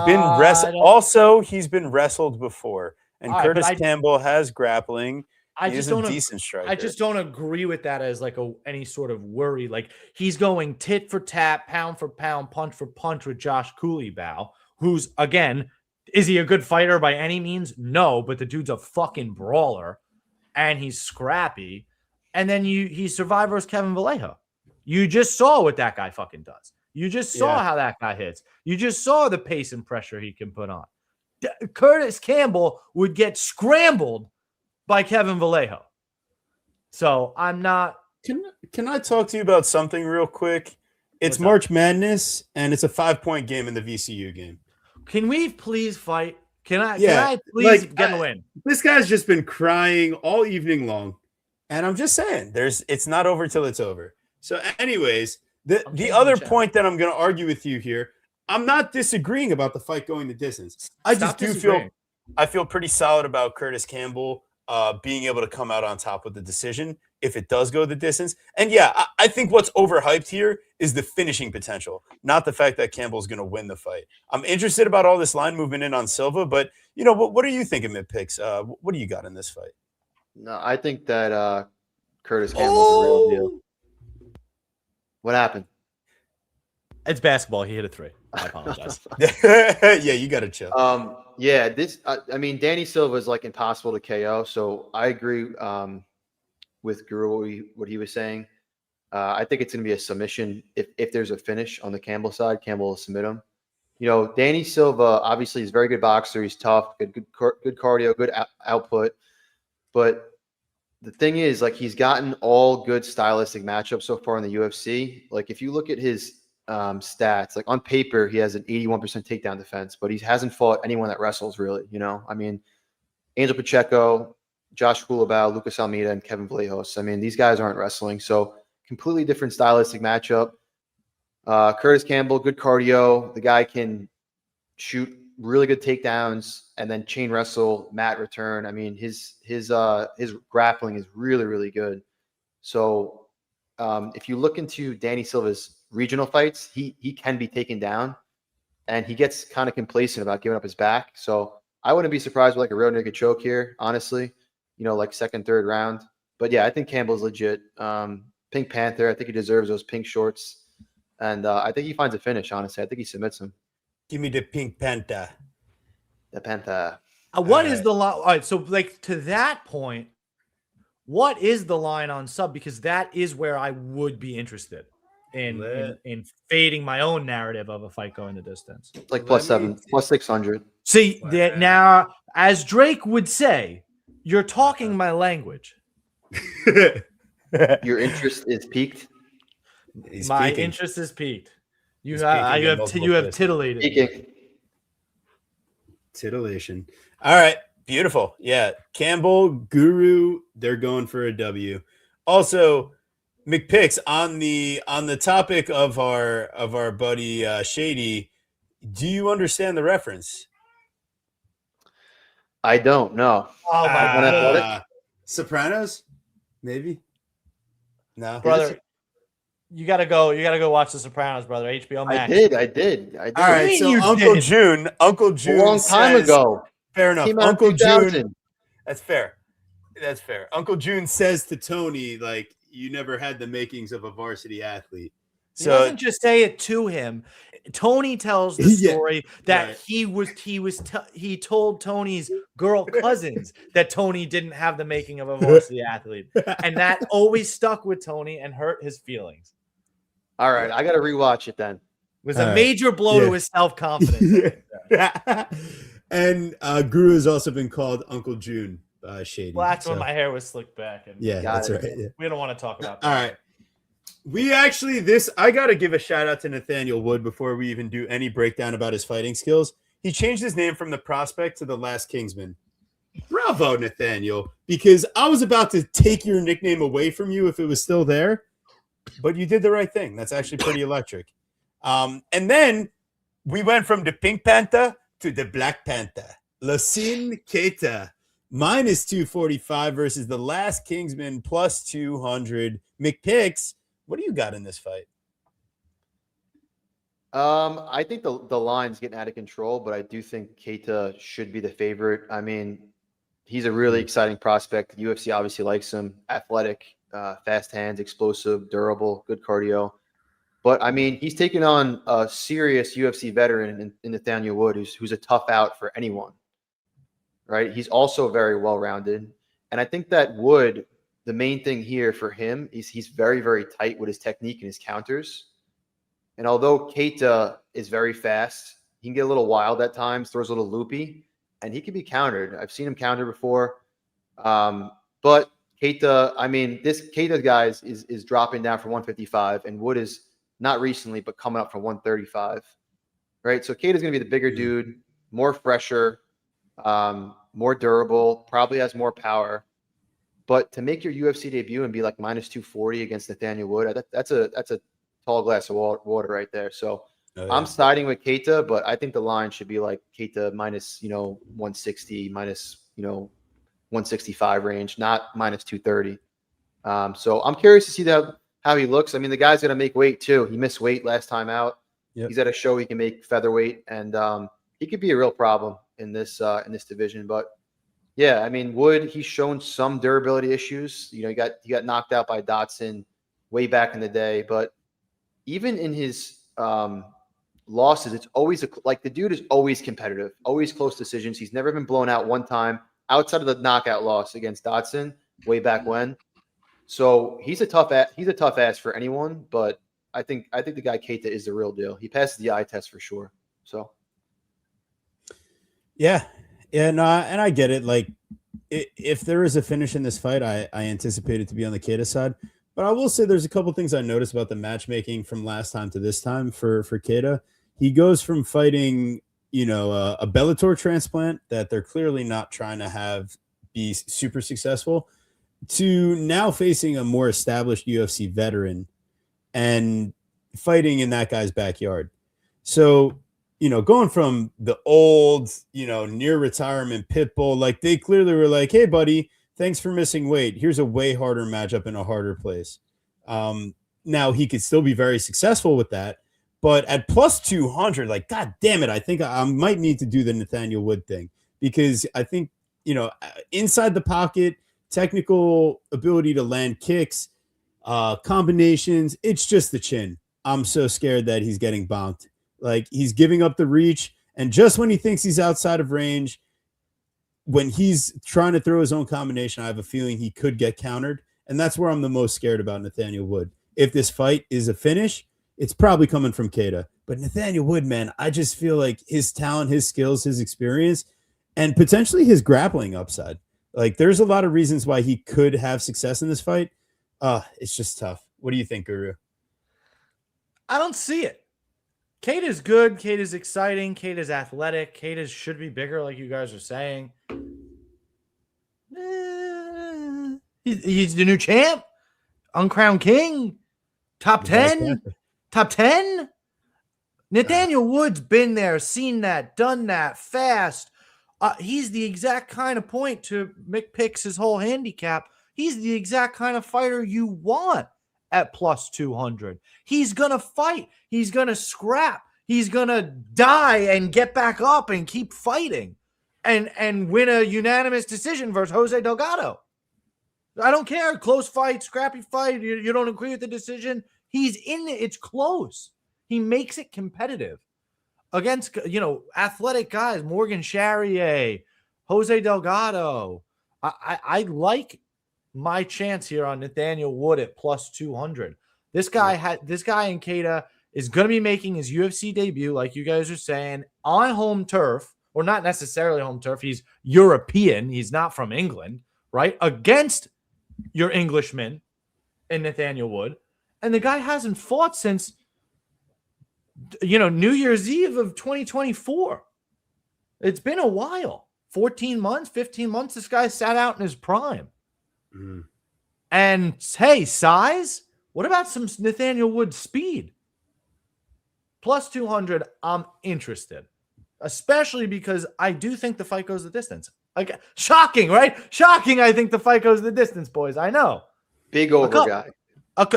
been wrestled before, and Curtis Campbell has grappling. He's a decent striker. I just don't agree with that as like any sort of worry. Like he's going tit for tat, pound for pound, punch for punch with Josh Cooleybow, who's again, is he a good fighter by any means? No, but the dude's a fucking brawler and he's scrappy. And then he survived versus Kevin Vallejo. You just saw what that guy fucking does. You just saw how that guy hits. You just saw the pace and pressure he can put on. Curtis Campbell would get scrambled by Kevin Vallejo. So I'm not. Can I talk to you about something real quick? It's March Madness, and it's a 5-point game in the VCU game. Can we please fight? Can I please get a win? This guy's just been crying all evening long, and I'm just saying, it's not over till it's over. So, anyways, the other point that I'm going to argue with you here, I'm not disagreeing about the fight going the distance. I feel pretty solid about Curtis Campbell being able to come out on top with the decision if it does go the distance. And yeah, I think what's overhyped here is the finishing potential, not the fact that Campbell's going to win the fight. I'm interested about all this line movement in on Silva, but what are you thinking, McPicks? What do you got in this fight? No, I think that Curtis Campbell's a real deal. What happened? It's basketball. He hit a 3. I apologize. Yeah, you got to chill. Yeah, I mean, Danny Silva is like impossible to KO. So I agree with Guru what he was saying. I think it's going to be a submission. If there's a finish on the Campbell side, Campbell will submit him. Danny Silva obviously is a very good boxer. He's tough, good cardio, good output. But the thing is, like, he's gotten all good stylistic matchups so far in the UFC. Like, if you look at his stats, like on paper, he has an 81% takedown defense, but he hasn't fought anyone that wrestles really. I mean, Angel Pacheco, Josh Kulabau, Lucas Almeida, and Kevin Vallejos. I mean, these guys aren't wrestling, so completely different stylistic matchup. Curtis Campbell, good cardio. The guy can shoot really good takedowns and then chain wrestle, mat return. I mean, his grappling is really, really good. So if you look into Danny Silva's regional fights, he can be taken down, and he gets kind of complacent about giving up his back. So I wouldn't be surprised with like a real naked choke here, honestly, like second, third round. But yeah, I think Campbell's legit. Pink Panther, I think he deserves those pink shorts. And I think he finds a finish, honestly. I think he submits him. Give me the Pink Panther. The Panther. What is the line? All right, so like to that point, what is the line on sub? Because that is where I would be interested in fading my own narrative of a fight going the distance. Like +7, +600. See, that now, as Drake would say, you're talking my language. Your interest is peaked. My interest is peaked. You have titillated. Peaking. Titillation. All right, beautiful. Yeah, Campbell, Guru, they're going for a W. Also, McPicks, on the topic of our buddy Shady, do you understand the reference? I don't know. Oh my God. Sopranos? Maybe? No. Brother, you gotta go watch The Sopranos, brother. HBO Max. I did. All right, so Uncle June a long time ago. Fair enough. Came out Uncle 2000. June. That's fair. Uncle June says to Tony, like, you never had the makings of a varsity athlete. He doesn't just say it to him. Tony tells the story that he told Tony's girl cousins that Tony didn't have the making of a varsity athlete, and that always stuck with Tony and hurt his feelings. All right, I got to rewatch it then. It was a major blow to his self-confidence. And Guru has also been called Uncle June by Shady. Well, that's when my hair was slicked back. And that's right. Yeah. We don't want to talk about that. All right. We actually, I got to give a shout out to Nathaniel Wood before we even do any breakdown about his fighting skills. He changed his name from The Prospect to The Last Kingsman. Bravo, Nathaniel, because I was about to take your nickname away from you if it was still there, but you did the right thing. That's actually pretty electric. And then we went from the Pink Panther to the Black Panther. Lacine Keita, -245 versus The Last Kingsman, +200. McPicks, what do you got in this fight? I think the line's getting out of control, but I do think Keita should be the favorite. I mean, he's a really exciting prospect. The UFC obviously likes him. Athletic, fast hands, explosive, durable, good cardio. But, I mean, he's taking on a serious UFC veteran in Nathaniel Wood, who's a tough out for anyone, right? He's also very well-rounded. And I think that Wood, the main thing here for him is he's very, very tight with his technique and his counters. And although Keita is very fast, he can get a little wild at times, throws a little loopy, and he can be countered. I've seen him counter before. But Keita, I mean, this Keita guy is dropping down from 155, and Wood is not recently, but coming up from 135, right? So Keita's going to be the bigger dude, more fresher, more durable, probably has more power. But to make your UFC debut and be like -240 against Nathaniel Wood, that's a tall glass of water right there. So I'm siding with Keita, but I think the line should be like Keita -160, -165 range, not -230. So I'm curious to see how he looks. I mean, the guy's going to make weight too. He missed weight last time out. Yep. He's at a show he can make featherweight, and he could be a real problem in this division. But yeah, I mean, Wood, he's shown some durability issues. He got knocked out by Dotson way back in the day, but even in his losses, it's always the dude is always competitive, always close decisions. He's never been blown out one time outside of the knockout loss against Dotson way back when. So he's a tough ass for anyone, but I think the guy Keita is the real deal. He passes the eye test for sure. So yeah, no, and I get it. Like, if there is a finish in this fight, I anticipate it to be on the Keita side. But I will say there's a couple things I noticed about the matchmaking from last time to this time for Keita. He goes from fighting, a Bellator transplant that they're clearly not trying to have be super successful, to now facing a more established UFC veteran and fighting in that guy's backyard. So, going from the old, near retirement Pitbull, like they clearly were like, hey, buddy, thanks for missing weight. Here's a way harder matchup in a harder place. Now he could still be very successful with that, but at plus 200, like, God damn it, I think I might need to do the Nathaniel Wood thing, because I think, inside the pocket, technical ability to land kicks, combinations, it's just the chin. I'm so scared that he's getting bonked. Like, he's giving up the reach, and just when he thinks he's outside of range, when he's trying to throw his own combination, I have a feeling he could get countered, and that's where I'm the most scared about Nathaniel Wood. If this fight is a finish, it's probably coming from Keita. But Nathaniel Wood, man, I just feel like his talent, his skills, his experience, and potentially his grappling upside. Like, there's a lot of reasons why he could have success in this fight. It's just tough. What do you think, Guru? I don't see it. Keita's good. Keita's exciting. Keita's athletic. Keita should be bigger, like you guys are saying. He's the new champ. Uncrowned king. Top 10. Top 10. Nathaniel Wood's been there, seen that, done that, fast. He's the exact kind of point to McPicks' whole handicap. He's the exact kind of fighter you want at plus 200. He's going to fight. He's going to scrap. He's going to die and get back up and keep fighting and win a unanimous decision versus Jose Delgado. I don't care. Close fight, scrappy fight. You don't agree with the decision. He's in it. It's close. He makes it competitive against, athletic guys, Morgan Charrier, Jose Delgado. I like my chance here on Nathaniel Wood at plus 200. This guy in Keita is going to be making his UFC debut, like you guys are saying, on home turf, or not necessarily home turf. He's European. He's not from England, right? Against your Englishman and Nathaniel Wood. And the guy hasn't fought since, New Year's Eve of 2024. It's been a while. 14 months, 15 months. This guy sat out in his prime. Mm. And hey, size? What about some Nathaniel Wood speed? Plus 200, I'm interested. Especially because I do think the fight goes the distance. Like, shocking, right? Shocking, I think the fight goes the distance, boys. I know. Big over guy.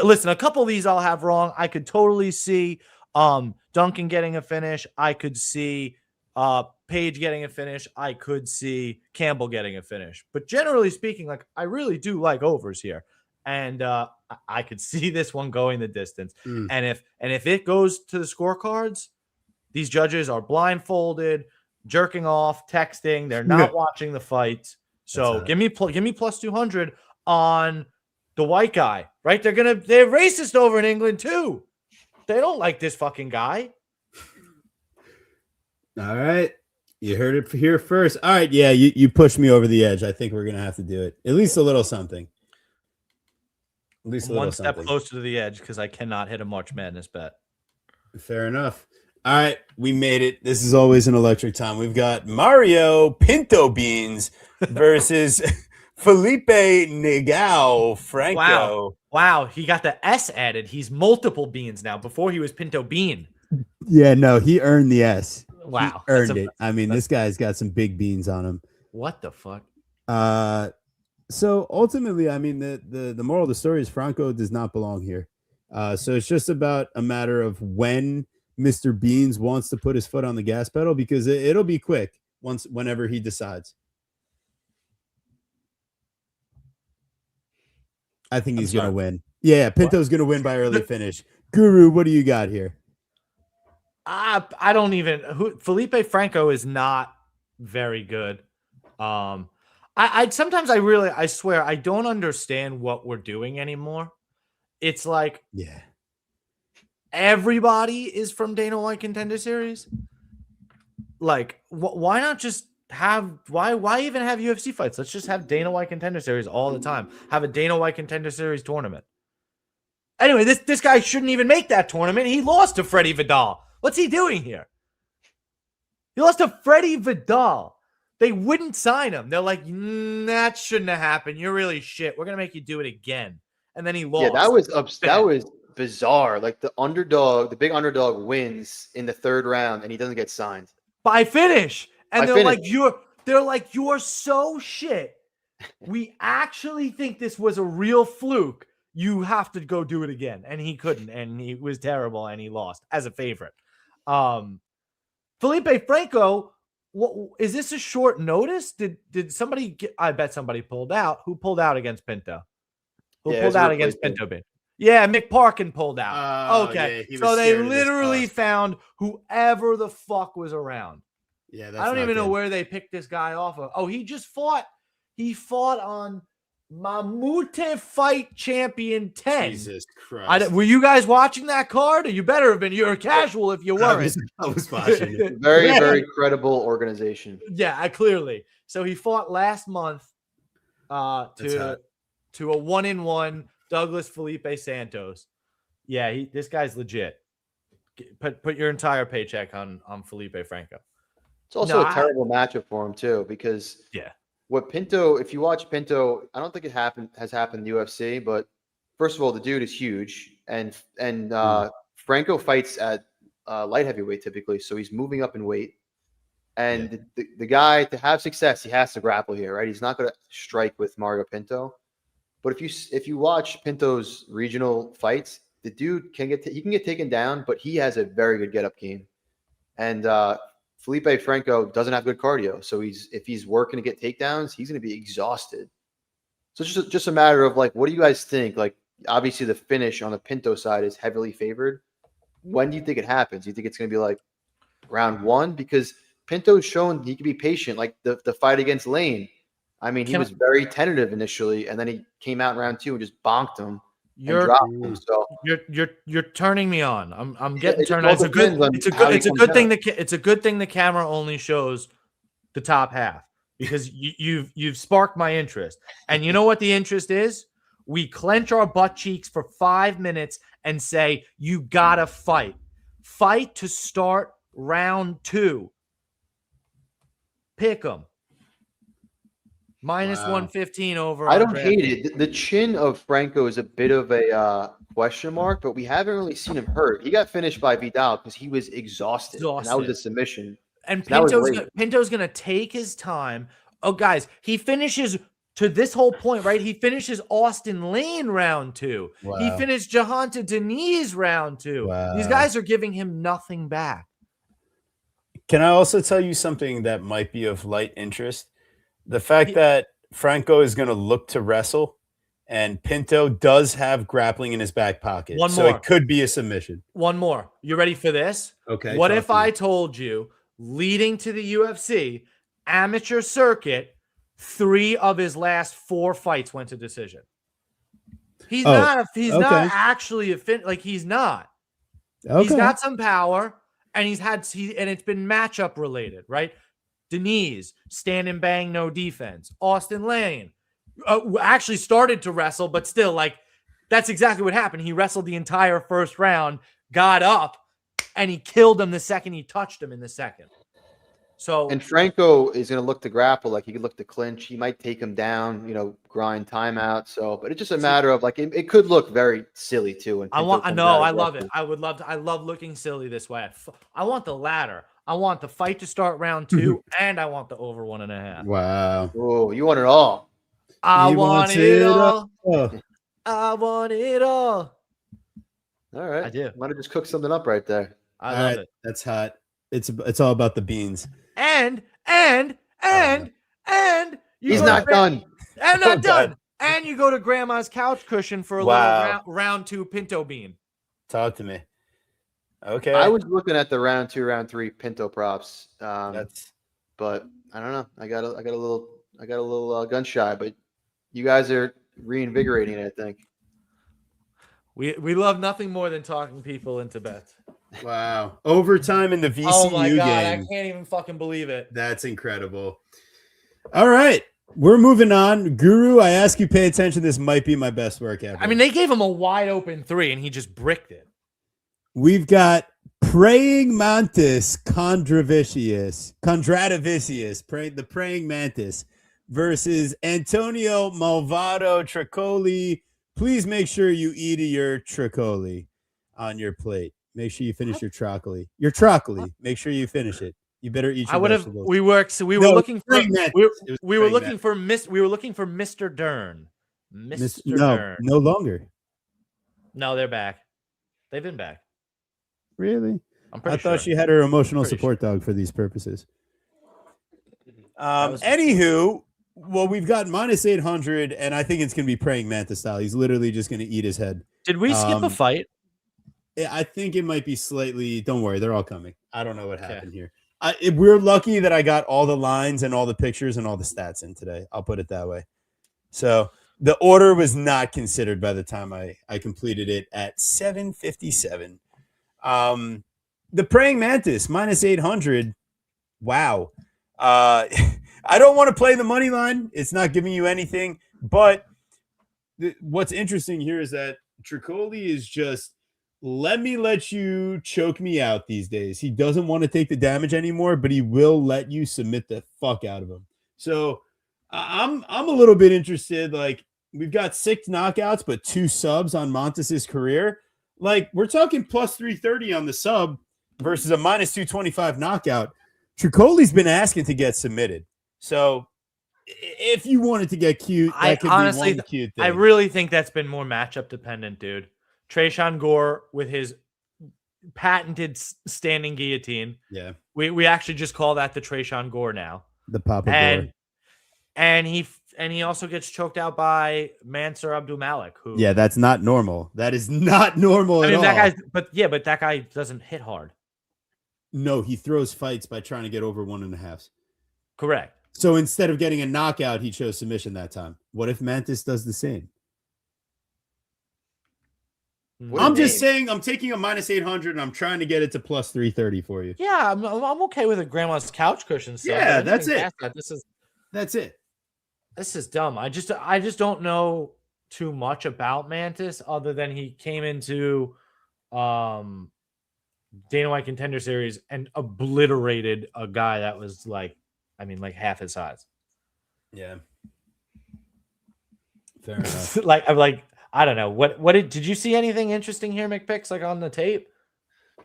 Listen, a couple of these I'll have wrong. I could totally see Duncan getting a finish. I could see Page getting a finish. I could see Campbell getting a finish. But generally speaking, like, I really do like overs here. And I could see this one going the distance. Mm. And if it goes to the scorecards, these judges are blindfolded, jerking off, texting. They're not watching the fight. So give me plus 200 on the white guy, right? They're racist over in England too. They don't like this fucking guy. All right. You heard it here first. All right. Yeah, you pushed me over the edge. I think we're going to have to do it. At least a little something. At least a little something. One step closer to the edge because I cannot hit a March Madness bet. Fair enough. All right. We made it. This is always an electric time. We've got Mario Pinto Beans versus Felipe Negao Franco. Wow. He got the S added. He's multiple beans now. Before he was Pinto Bean. Yeah, no, he earned the S. Wow. He earned it. I mean, this guy's got some big beans on him. What the fuck? So ultimately, I mean, the moral of the story is Franco does not belong here. So it's just about a matter of when Mr. Beans wants to put his foot on the gas pedal, because it'll be quick whenever he decides. I think he's going to win. Yeah, Pinto's going to win by early finish. Guru, what do you got here? I don't even. Felipe Franco is not very good. I sometimes I swear I don't understand what we're doing anymore. It's like, yeah, everybody is from Dana White Contender Series. Like, why not just why even have UFC fights? Let's just have Dana White Contender Series all the time. Have a Dana White Contender Series tournament. Anyway, this guy shouldn't even make that tournament. He lost to Freddie Vidal. What's he doing here? He lost to Freddie Vidal. They wouldn't sign him. They're like, that shouldn't have happened. You're really shit. We're gonna make you do it again. And then he lost. Yeah, that was bizarre. Like the big underdog wins in the third round, and he doesn't get signed by finish. And they're like, you're so shit. We actually think this was a real fluke. You have to go do it again. And he couldn't, and he was terrible, and he lost as a favorite. Felipe Franco, is this a short notice? Did somebody get? I bet somebody pulled out. Who pulled out against Pinto? Who pulled out against Pinto? Yeah, McParkin pulled out. Okay, yeah, so they literally found whoever the fuck was around. Yeah, I don't even know where they picked this guy off of. Oh, he just fought. He fought on Mamute Fight Champion 10. Jesus Christ. Were you guys watching that card? Or you better have been. You're a casual if you weren't. I was watching it. Very credible organization. Yeah, clearly. So he fought last month to a 1-1 Douglas Felipe Santos. Yeah, this guy's legit. Put your entire paycheck on Felipe Franco. It's also a terrible matchup for him too, because what Pinto, if you watch Pinto, I don't think it has happened in the UFC, but first of all, the dude is huge, and Franco fights at light heavyweight typically, so he's moving up in weight. And the guy, to have success, he has to grapple here, right? He's not going to strike with Mario Pinto. But if you watch Pinto's regional fights, the dude can get taken down, but he has a very good get up game. And Felipe Franco doesn't have good cardio, so if he's working to get takedowns, he's going to be exhausted. So it's just a matter of like, what do you guys think? Like, obviously the finish on the Pinto side is heavily favored. When do you think it happens? Do you think it's going to be like round 1? Because Pinto's shown he can be patient, like the fight against Lane. I mean, he was very tentative initially, and then he came out in round 2 and just bonked him and dropped him. So you're turning me on. I'm getting turned on. It's a good thing the camera only shows the top half, because you've sparked my interest. And you know what the interest is? We clench our butt cheeks for 5 minutes and say, you gotta fight. Fight to start round 2. Pick 'em. Minus 115 over. I don't hate it. The chin of Franco is a bit of a question mark, but we haven't really seen him hurt. He got finished by Vidal because he was exhausted. And that was a submission. And Pinto's going to take his time. Oh, guys, he finishes to this whole point, right? He finishes Austen Lane round 2. Wow. He finished Jahanta Deniz round 2. Wow. These guys are giving him nothing back. Can I also tell you something that might be of light interest? The fact that Franco is going to look to wrestle, and Pinto does have grappling in his back pocket. So it could be a submission. One more. You ready for this? Okay. What if I told you, leading to the UFC, amateur circuit, 3 of his last 4 fights went to decision? He's not actually he's not. Okay. He's got some power, and it's been matchup related, right? Deniz, stand and bang, no defense. Austen Lane actually started to wrestle, but still, like, that's exactly what happened. He wrestled the entire first round, got up, and he killed him the second he touched him in the second. And Franco is going to look to grapple. Like, he could look to clinch. He might take him down, grind timeout. But it's just a matter of, like, it could look very silly too. I love it. I love looking silly this way. I want the latter. I want the fight to start round 2, and I want the over 1.5. Wow. Oh, you want it all. I want it all. I want it all. All right. I do. Might have just cooked something up right there. I love it. That's hot. It's all about the beans. And he's not done. I'm not done. And you go to grandma's couch cushion for a little round 2 Pinto bean. Talk to me. Okay. I was looking at the round 2, round 3 Pinto props. But I don't know. I got a little gun shy, but you guys are reinvigorating it, I think. We love nothing more than talking people into bets. Wow. Overtime in the VCU Oh my God, game. I can't even fucking believe it. That's incredible. All right. We're moving on. Guru, I ask you pay attention. This might be my best work ever. I mean, they gave him a wide open 3 and he just bricked it. We've got Praying Mantis Condravicius, the Praying Mantis versus Antonio Malvado Tricoli. Please make sure you eat your Tricoli on your plate. Make sure you finish your troccoli. Your troccoli. Make sure you finish it. You better eat your vegetables. We were looking for Mr. Dern. Mr. Dern. No longer. No, they're back. They've been back. Really? I thought she had her emotional support dog for these purposes. Anywho, well, we've got -800, and I think it's going to be Praying Mantis style. He's literally just going to eat his head. Did we skip a fight? I think it might be slightly. Don't worry, they're all coming. I don't know what happened here. We're lucky that I got all the lines and all the pictures and all the stats in today. I'll put it that way. So the order was not considered by the time I completed it at 7:57. The Praying Mantis -800. Wow. I don't want to play the money line. It's not giving you anything. But what's interesting here is that Tricoli is just let you choke me out these days. He doesn't want to take the damage anymore, but he will let you submit the fuck out of him. So I'm a little bit interested. Like, we've got 6 knockouts, but 2 subs on Montes' career. Like, we're talking +330 on the sub versus a -225 knockout. Tricoli's been asking to get submitted. So if you wanted to get cute, that could be one cute thing. I really think that's been more matchup dependent, dude. Trayshawn Gore with his patented standing guillotine. Yeah. We actually just call that the Trayshawn Gore now. The Papa Gore. And he also gets choked out by Mansour Abdulmalik, who that's not normal. That is not normal at all. That guy doesn't hit hard. No, he throws fights by trying to get over 1.5s. Correct. So instead of getting a knockout, he chose submission that time. What if Mantis does the same? I'm just saying, I'm taking a -800 and I'm trying to get it to +330 for you. Yeah, I'm okay with a grandma's couch cushion. Yeah, that's it. That's it. This is dumb. I just don't know too much about Mantis other than he came into Dana White Contender Series and obliterated a guy that was like half his size. Yeah. Fair enough. I don't know. What did you see anything interesting here, McPicks, like on the tape?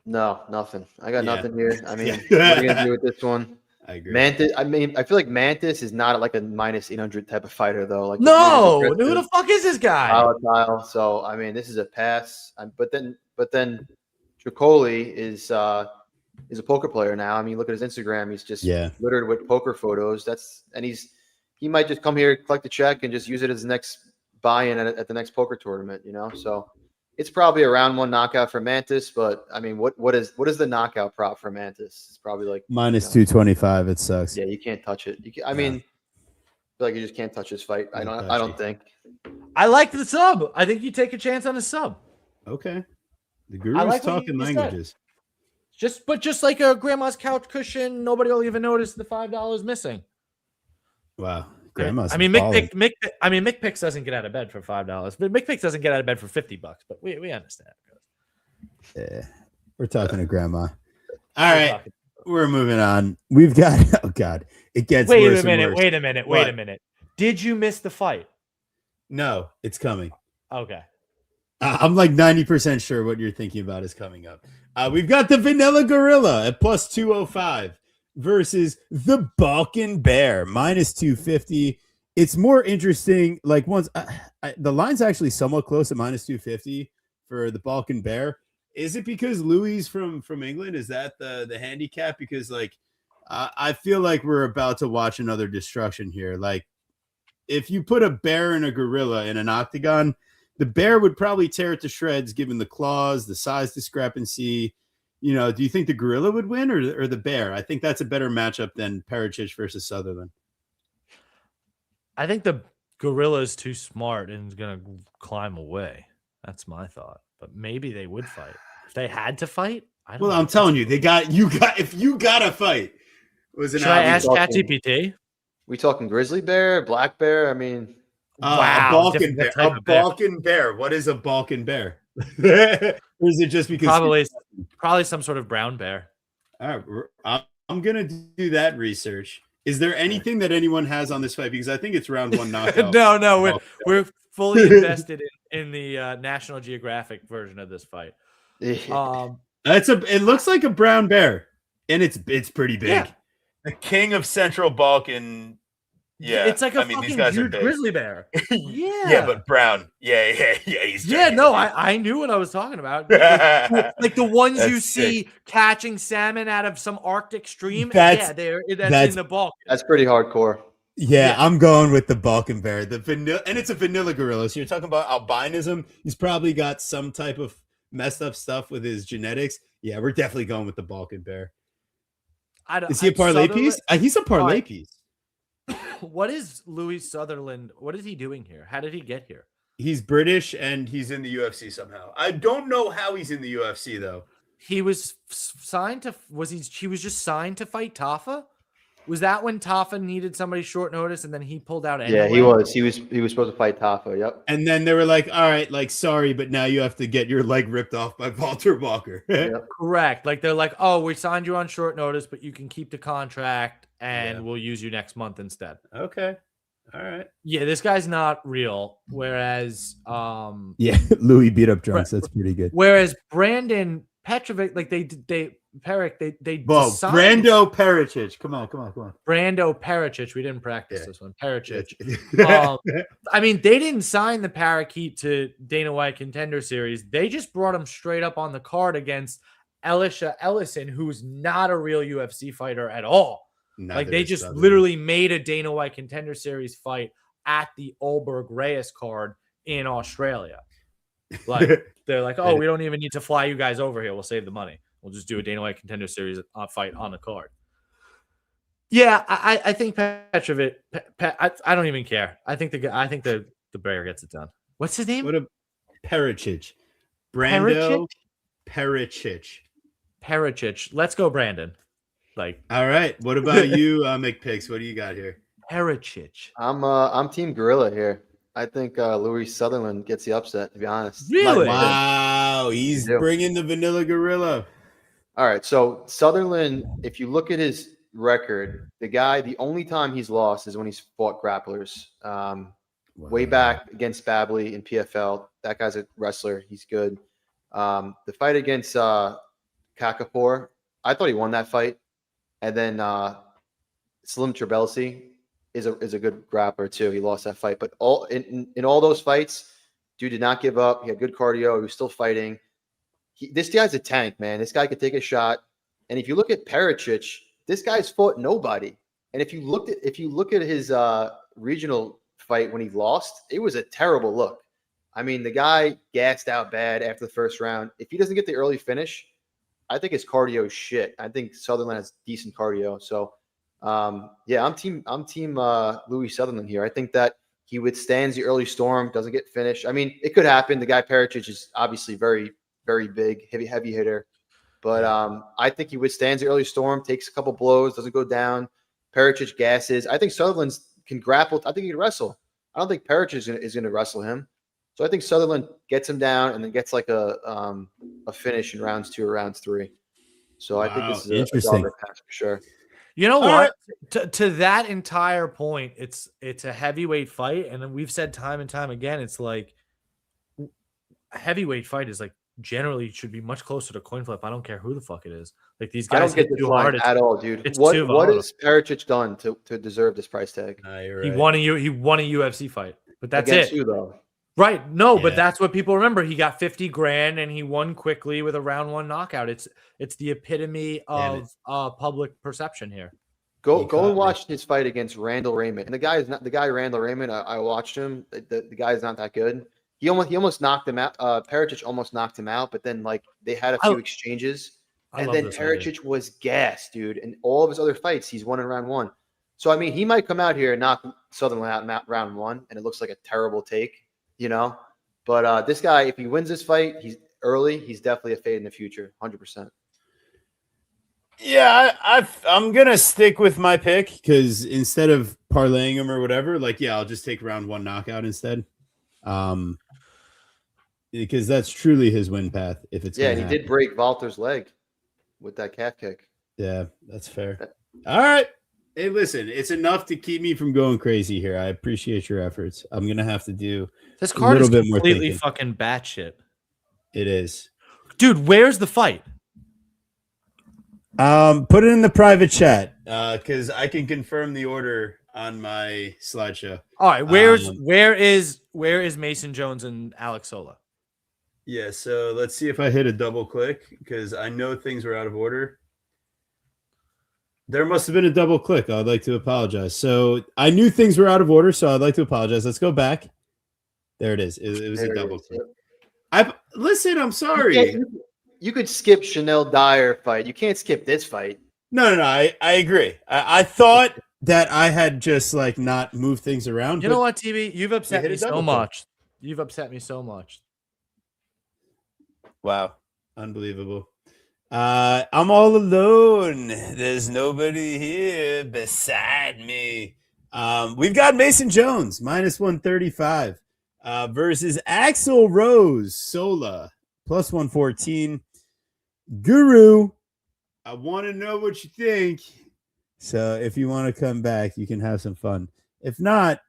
No, nothing. I got nothing here. I mean, what are you gonna do with this one? I agree. Mantis. I mean, I feel like Mantis is not like a -800 type of fighter, though. Like, no, who the fuck is this guy? Volatile. So I mean, this is a pass. But then Tricoli is a poker player now. I mean, look at his Instagram. He's just littered with poker photos. He might just come here, collect a check, and just use it as the next buy-in at the next poker tournament. So it's probably a round 1 knockout for Mantis. But I mean, what is the knockout prop for Mantis? It's probably like -225. It sucks. Yeah, you can't touch it. I mean, I feel like you just can't touch this fight. I don't think. I like the sub. I think you take a chance on a sub. Okay. The Guru's talking languages. Just like a grandma's couch cushion, nobody will even notice the $5 missing. Wow. Grandma's McPicks doesn't get out of bed for $5, but McPicks doesn't get out of bed for $50. But we understand. Yeah, we're talking to grandma. All right, we're moving on. We've got. Oh God, it gets worse. Wait a minute. Did you miss the fight? No, it's coming. Okay. I'm like 90% sure what you're thinking about is coming up. We've got the Vanilla Gorilla at +205 versus the Balkan Bear -250. It's more interesting. Like once the line's actually somewhat close at -250 for the Balkan Bear. Is it because Louis from England? Is that the handicap? Because I feel like we're about to watch another destruction here. Like if you put a bear and a gorilla in an octagon, the bear would probably tear it to shreds given the claws, the size discrepancy. Do you think the gorilla would win or the bear? I think that's a better matchup than Pericic versus Sutherland. I think the gorilla is too smart and is going to climb away. That's my thought. But maybe they would fight. If they had to fight, Well, I'm telling you, if you got a fight, it was an Should I ask obvious- ChatGPT? We talking grizzly bear, black bear? I mean, a Balkan bear. type A of bear. Balkan bear. What is a Balkan bear? Or is it just because Probably some sort of brown bear. All right, I'm gonna do that research. Is there anything that anyone has on this fight? Because I think it's round one knockout. No, we're fully invested in the National Geographic version of this fight. It looks like a brown bear, and it's pretty big. Yeah. The king of Central Balkan. Yeah, It's like a these fucking guys are huge big. grizzly bear. Yeah. Yeah, but brown. Yeah. He's I knew what I was talking about. Like the ones you That's see sick. catching salmon out of some Arctic stream. That's that's in the Balkans. that's pretty hardcore. Yeah, I'm going with the Balkan bear. The vanilla, and it's a vanilla gorilla. So you're talking about albinism. He's probably got some type of messed up stuff with his genetics. Yeah, we're definitely going with the Balkan bear. Is he a parlay piece? He's a parlay piece. What is Louis Sutherland? What is he doing here? How did he get here? He's British and he's in the UFC somehow. I don't know how he's in the UFC though. He was signed to. He was just signed to fight Tafa. Was that when Tafa needed somebody short notice and then he pulled out anyway? Yeah, he was. He was supposed to fight Tafa. Yep. And then they were like, "All right, like sorry, but now you have to get your leg ripped off by Walter Walker." Yep. Correct. Like they're like, "Oh, we signed you on short notice, but you can keep the contract and we'll use you next month instead." Okay. All right. Yeah, this guy's not real. Whereas, yeah, Louis beat up drunks. That's pretty good. Whereas Brandon Petrovic, like they Whoa, decided, Brando Pericic. Come on. Brando Pericic. We didn't practice this one. Pericic. Yeah. I mean, they didn't sign the Parakeet to Dana White Contender Series. They just brought him straight up on the card against Elisha Ellison, who's not a real UFC fighter at all. Like they just literally made a Dana White Contender Series fight at the Ulberg Reyes card in Australia. Like they're like, "Oh, we don't even need to fly you guys over here. We'll save the money. We'll just do a Dana White Contender Series fight on the card." Yeah, I think Petrovic. I don't even care. I think the bear gets it done. What's his name? What a Pericic. Brando Pericic. Pericic. Let's go, Brandon. Like, all right. What about you, McPicks? What do you got here? Pericic. I'm Team Gorilla here. I think Louis Sutherland gets the upset. To be honest. Really? Wow, he's bringing the vanilla gorilla. All right, so Sutherland, if you look at his record, the only time he's lost is when he's fought grapplers. Way back against Babley in PFL. That guy's a wrestler. He's good. The fight against Kakapor, I thought he won that fight. And then Slim Trabelsi is a good grappler too. He lost that fight, but in all those fights, dude did not give up. He had good cardio. He was still fighting. This guy's a tank, man. This guy could take a shot. And if you look at Pericic, this guy's fought nobody. And if you look at his regional fight when he lost, it was a terrible look. I mean, the guy gassed out bad after the first round. If he doesn't get the early finish, I think his cardio is shit. I think Sutherland has decent cardio. So, yeah, I'm team Louis Sutherland here. I think that he withstands the early storm, doesn't get finished. I mean, it could happen. The guy Pericic is obviously very, very big, heavy hitter. But I think he withstands the early storm, takes a couple blows, doesn't go down. Pericic gasses. I think Sutherland can grapple. I think he can wrestle. I don't think Pericic is going to wrestle him. So I think Sutherland gets him down and then gets like a finish in rounds 2 or rounds 3. So I think this is interesting. a pass for sure. You know what? To that entire point, it's a heavyweight fight, and we've said time and time again, it's like a heavyweight fight is like generally should be much closer to coin flip. I don't care who the fuck it is. Like these guys I don't get hit this too line hard at all, dude. What has Pericic done to deserve this price tag? You're He right. won a UFC fight, but that's Against it. who, though? Right? No, but Yeah. that's what people remember. He got 50 grand and he won quickly with a round 1 knockout. It's the epitome of public perception here. Go and watch his fight against Randall Raymond. And the guy Randall Raymond. I watched him. The guy's not that good. He almost knocked him out. Pericic almost knocked him out, but then like they had a few exchanges, and then Pericic was gassed, dude. And all of his other fights, he's won in round 1. So I mean, he might come out here and knock Sutherland out in round 1, and it looks like a terrible take, you know. But this guy, if he wins this fight, he's definitely a fade in the future, 100%. Yeah, I'm gonna stick with my pick because instead of parlaying him or whatever, like I'll just take round 1 knockout instead. Um, because that's truly his win path if it's Yeah, gonna and he did happen. break Walter's leg with that calf kick. Yeah, that's fair. All right. Hey, listen, it's enough to keep me from going crazy here. I appreciate your efforts. I'm gonna have to do This a card is little bit more completely thinking. fucking batshit. It is. Dude, where's the fight? Put it in the private chat because I can confirm the order on my slideshow. All right, where is Mason Jones and Alex Sola? Yeah, so let's see if I hit a double click because I know things were out of order. There must have been a double click. I'd like to apologize. So I knew things were out of order, so I'd like to apologize. Let's go back. There it is. It was a double click. Listen, I'm sorry. You could skip Chanel Dyer fight. You can't skip this fight. No. I agree. I thought that I had just like not moved things around. You know what, TV? You've upset hit me a double so click. much. You've upset me so much. Wow. Unbelievable. I'm all alone. There's nobody here beside me. We've got Mason Jones minus 135 versus Axel Rose Sola plus 114. Guru, I want to know what you think. So if you want to come back, you can have some fun. If not,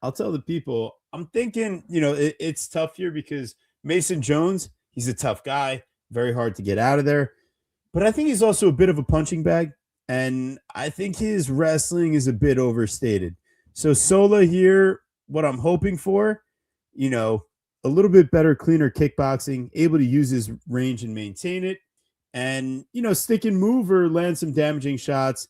I'll tell the people. I'm thinking, it's tough here because Mason Jones, he's a tough guy, very hard to get out of there. But I think he's also a bit of a punching bag, and I think his wrestling is a bit overstated. So Sola here, what I'm hoping for, a little bit better, cleaner kickboxing, able to use his range and maintain it, and, stick and move or land some damaging shots,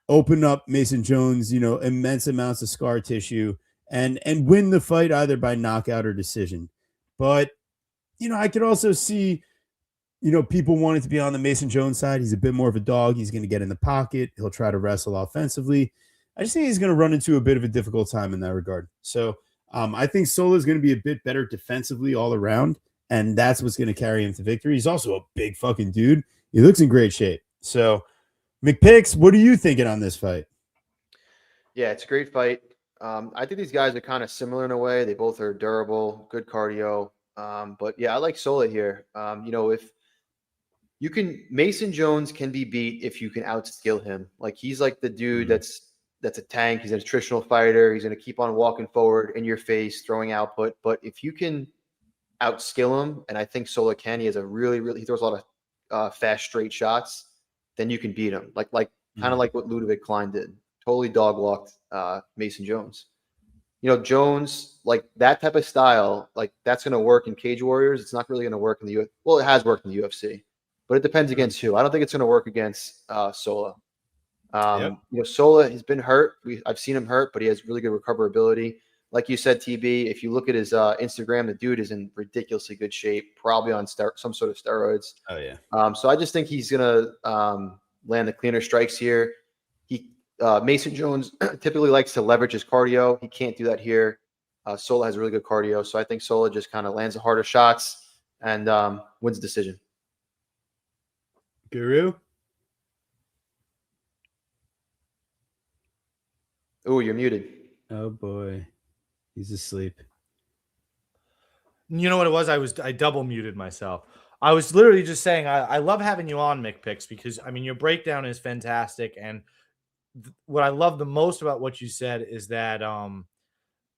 open up Mason Jones, immense amounts of scar tissue, and win the fight either by knockout or decision. But, I could also see people wanting to be on the Mason Jones side. He's a bit more of a dog. He's going to get in the pocket. He'll try to wrestle offensively. I just think he's going to run into a bit of a difficult time in that regard. So I think Sola is going to be a bit better defensively all around, and that's what's going to carry him to victory. He's also a big fucking dude. He looks in great shape. So, McPicks, what are you thinking on this fight? Yeah, it's a great fight. I think these guys are kind of similar in a way. They both are durable, good cardio. But yeah, I like Sola here. If you can, Mason Jones can be beat if you can outskill him. Like he's like the dude that's a tank. He's a nutritional fighter. He's going to keep on walking forward in your face, throwing output. But if you can outskill him, and I think Sola can, he has a he throws a lot of fast straight shots. Then you can beat him. Like kind of like what Ludwig Klein did. Totally dog walked Mason Jones. Jones, like that type of style, like that's going to work in Cage Warriors. It's not really going to work in the UFC. Well, it has worked in the UFC. But it depends against who. I don't think it's going to work against Sola. Sola has been hurt. I've seen him hurt, but he has really good recoverability. Like you said, TB, if you look at his Instagram, the dude is in ridiculously good shape, probably on some sort of steroids. Oh, yeah. So I just think he's going to land the cleaner strikes here. Mason Jones typically likes to leverage his cardio. He can't do that here. Sola has really good cardio. So I think Sola just kind of lands the harder shots and wins the decision. Guru? Oh, you're muted. Oh, boy. He's asleep. You know what it was? I double muted myself. I was literally just saying I love having you on, McPicks, because, your breakdown is fantastic. And what I love the most about what you said is that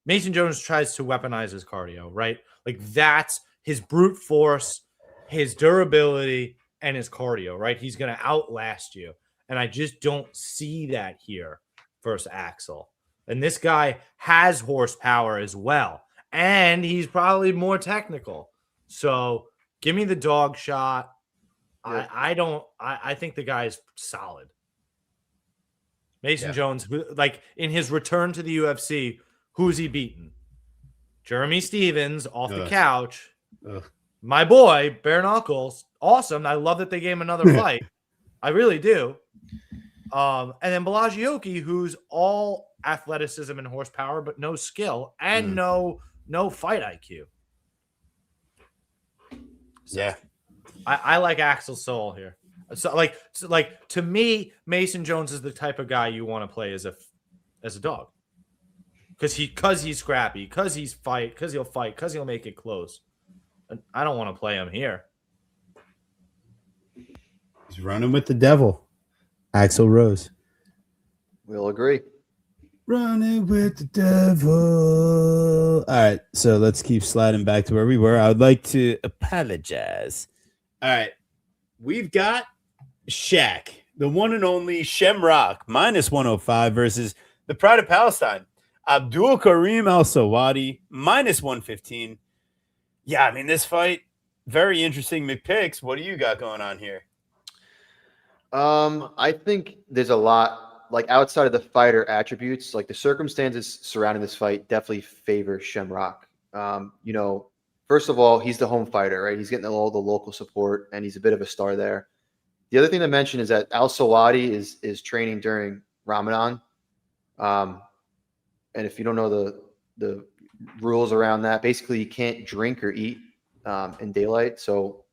Mason Jones tries to weaponize his cardio, right? Like that's his brute force, his durability, and his cardio, right? He's going to outlast you. And I just don't see that here versus Axel. And this guy has horsepower as well. And he's probably more technical. So give me the dog shot. Yeah. I think the guy's solid. Mason Jones, like in his return to the UFC, who's he beaten? Jeremy Stevens off the couch. My boy, Bare Knuckles. Awesome. I love that they gave him another fight. I really do. And then Bellagioki, who's all athleticism and horsepower, but no skill and no fight IQ. So, yeah. I like Axel Soul here. So to me, Mason Jones is the type of guy you want to play as a dog. Because he's scrappy, because he'll fight, because he'll make it close. And I don't want to play him here. He's running with the devil. Axl Rose. We'll agree. Running with the devil. All right, so let's keep sliding back to where we were. I would like to apologize. All right, we've got Shaq, the one and only Shamrock, minus 105 versus the Pride of Palestine, Abdul Karim Al-Sawadi, minus 115. Yeah, I mean, this fight, very interesting. McPicks, what do you got going on here? I think there's a lot, like outside of the fighter attributes, like the circumstances surrounding this fight definitely favor Shamrock. First of all, he's the home fighter, right? He's getting all the local support, and he's a bit of a star there. The other thing to mention is that Al-Sawadi is training during Ramadan. And if you don't know the rules around that, basically you can't drink or eat in daylight. So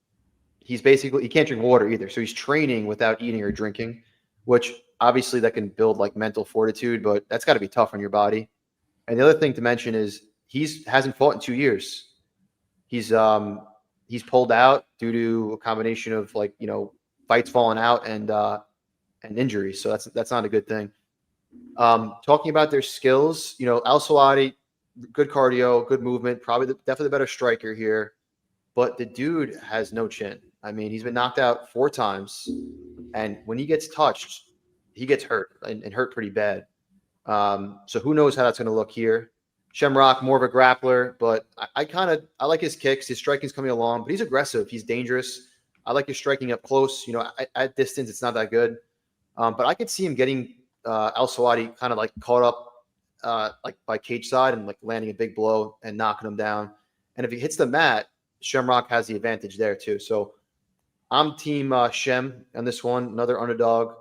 he can't drink water either. So he's training without eating or drinking, which obviously that can build like mental fortitude, but that's got to be tough on your body. And the other thing to mention is hasn't fought in 2 years. He's pulled out due to a combination of fights falling out and injuries. So that's not a good thing. Talking about their skills, Al-Sawadi, good cardio, good movement, definitely the better striker here, but the dude has no chin. I mean, he's been knocked out 4 times, and when he gets touched, he gets hurt and hurt pretty bad. So who knows how that's going to look here. Shamrock, more of a grappler, but I like his kicks. His striking's coming along, but he's aggressive. He's dangerous. I like his striking up close. At distance, it's not that good. But I could see him getting Al-Sawadi kind of like caught up by cage side and like landing a big blow and knocking him down. And if he hits the mat, Shamrock has the advantage there too. So I'm team Shem on this one, another underdog.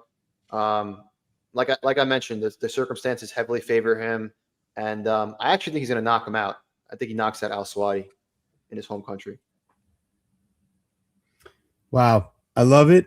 Like I mentioned, the circumstances heavily favor him. And I actually think he's going to knock him out. I think he knocks out Al-Sawadi in his home country. Wow. I love it.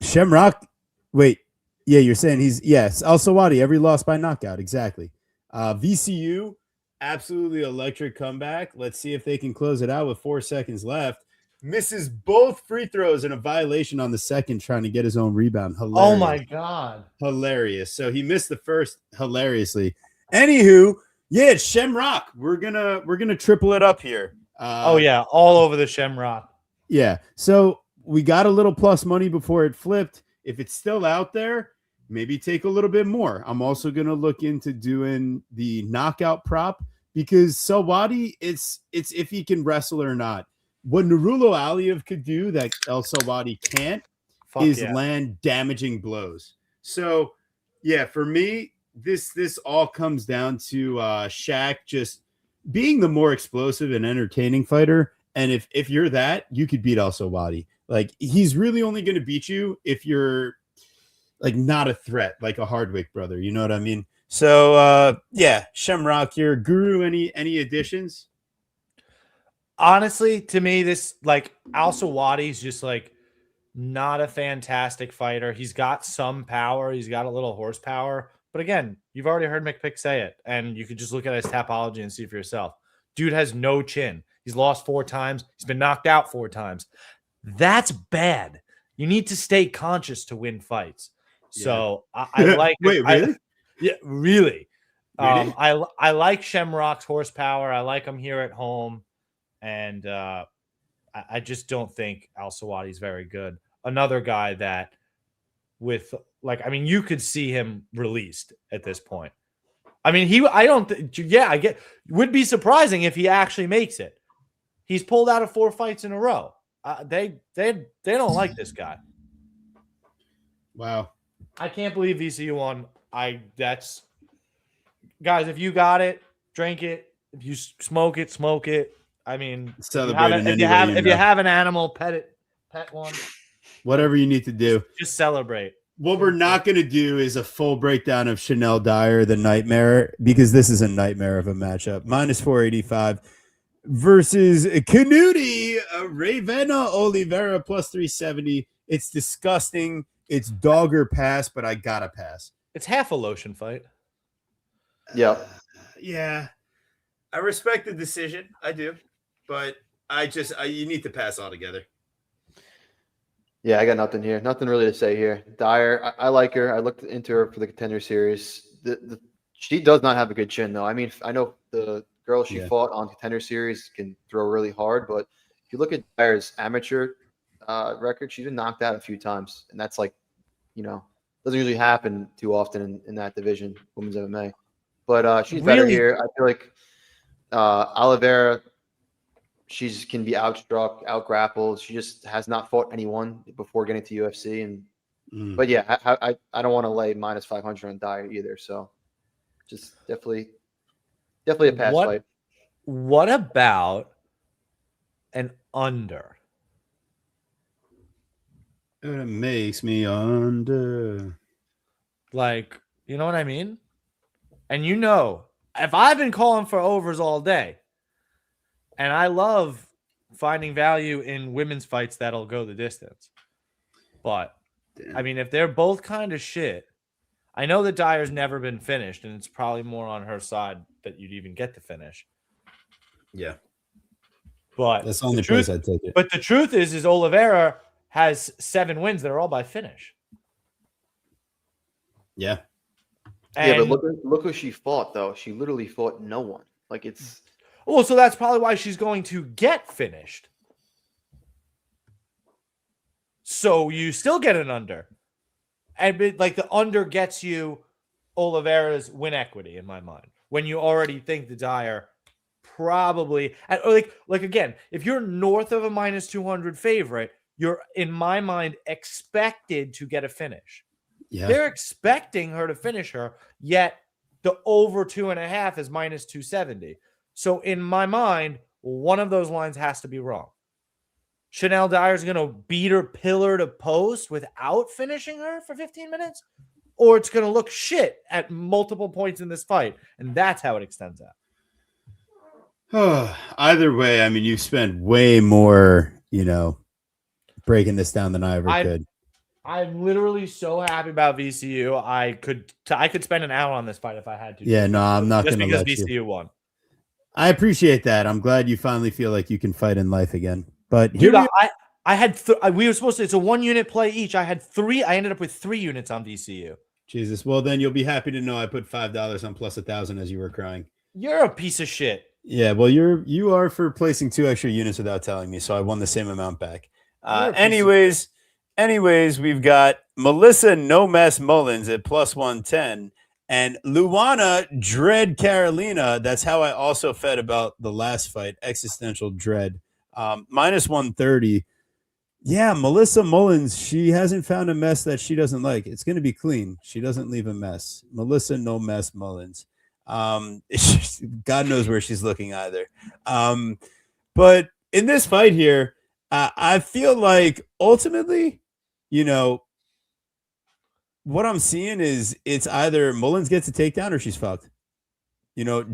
Shamrock, wait. Yeah, you're saying Al-Sawadi, every loss by knockout. Exactly. VCU, absolutely electric comeback. Let's see if they can close it out with 4 seconds left. Misses both free throws and a violation on the second, trying to get his own rebound. Hilarious. Oh my God. Hilarious. So he missed the first hilariously. Anywho, yeah, it's Shamrock. We're gonna triple it up here. All over the Shamrock. Yeah. So we got a little plus money before it flipped. If it's still out there, maybe take a little bit more. I'm also going to look into doing the knockout prop because Sawadi, it's if he can wrestle or not. What Nurullo Aliev could do that El Sawadi can't land damaging blows. So, yeah, for me, this all comes down to Shaq just being the more explosive and entertaining fighter. And if you're that, you could beat El Sawadi. Like, he's really only going to beat you if you're like not a threat, like a Hardwick brother. You know what I mean? So, Shamrock, your guru. Any additions? Honestly, to me, this Al-Sawadi is just not a fantastic fighter. He's got some power. He's got a little horsepower. But again, you've already heard McPick say it, and you could just look at his tapology and see for yourself. Dude has no chin. He's lost 4 times. He's been knocked out 4 times. That's bad. You need to stay conscious to win fights. Yeah. So I like. Wait, really? Really. I like Shamrock's horsepower. I like him here at home, and I just don't think Al-Sawadi is very good. Another guy that, you could see him released at this point. I mean, would be surprising if he actually makes it. He's pulled out of 4 fights in a row. They don't like this guy. Wow. I can't believe VCU won. Guys, if you got it, drink it. If you smoke it. I mean, celebrate if you have an animal, pet one. Whatever you need to do. Just celebrate. What we're not going to do is a full breakdown of Chanel Dyer, the nightmare, because this is a nightmare of a matchup. Minus 485 versus Canuti, Ravena Oliveira, plus 370. It's disgusting. It's dogger pass, but I gotta pass. It's half a lotion fight. Yeah. Yeah. I respect the decision. I do. But you need to pass altogether. Yeah, I got nothing here. Nothing really to say here. Dyer, I like her. I looked into her for the Contender Series. She does not have a good chin, though. I mean, I know the girl she fought on Contender Series can throw really hard, but if you look at Dyer's amateur record, she's been knocked out a few times, and that's like, doesn't usually happen too often in that division, women's MMA. But she's better here. I feel like Oliveira, she can be outstruck, outgrappled. She just has not fought anyone before getting to UFC. But yeah, I don't want to lay minus 500 on Dyer either. So just definitely a pass fight. What about an under? It makes me under. Like, you know what I mean? And if I've been calling for overs all day, and I love finding value in women's fights that'll go the distance. But, I mean, if they're both kind of shit, I know that Dyer's never been finished, and it's probably more on her side that you'd even get the finish. Yeah. But that's the only place I'd take it. But the truth is Oliveira has 7 wins that are all by finish. Yeah. But look who she fought, though. She literally fought no one. Like, it's... Well, so that's probably why she's going to get finished. So you still get an under. And like the under gets you Oliveira's win equity in my mind. When you already think the Dyer probably, like again, if you're north of a minus 200 favorite, you're in my mind expected to get a finish. Yeah. They're expecting her to finish her, yet the over 2.5 is minus 270. So in my mind, one of those lines has to be wrong. Chanel Dyer's going to beat her pillar to post without finishing her for 15 minutes, or it's going to look shit at multiple points in this fight, and that's how it extends out. Either way, I mean, you spent way more, breaking this down than I ever could. I'm literally so happy about VCU. I could spend an hour on this fight if I had to. Yeah, no, I'm not going to let you. VCU won. I appreciate that. I'm glad you finally feel like you can fight in life again. But dude, I had we were supposed to. It's a 1-unit play each. I had 3. I ended up with 3 units on VCU. Jesus. Well, then you'll be happy to know I put $5 on plus 1,000 as you were crying. You're a piece of shit. Yeah. Well, you are for placing 2 extra units without telling me, so I won the same amount back. Anyways, we've got Melissa No Mess Mullins at plus 110. And Luana Dread Carolina, that's how I also fed about the last fight, Existential Dread, minus 130. Yeah, Melissa Mullins, she hasn't found a mess that she doesn't like. It's going to be clean. She doesn't leave a mess. Melissa No Mess Mullins. God knows where she's looking either. But in this fight here, I feel like ultimately, what I'm seeing is it's either Mullins gets a takedown or she's fucked.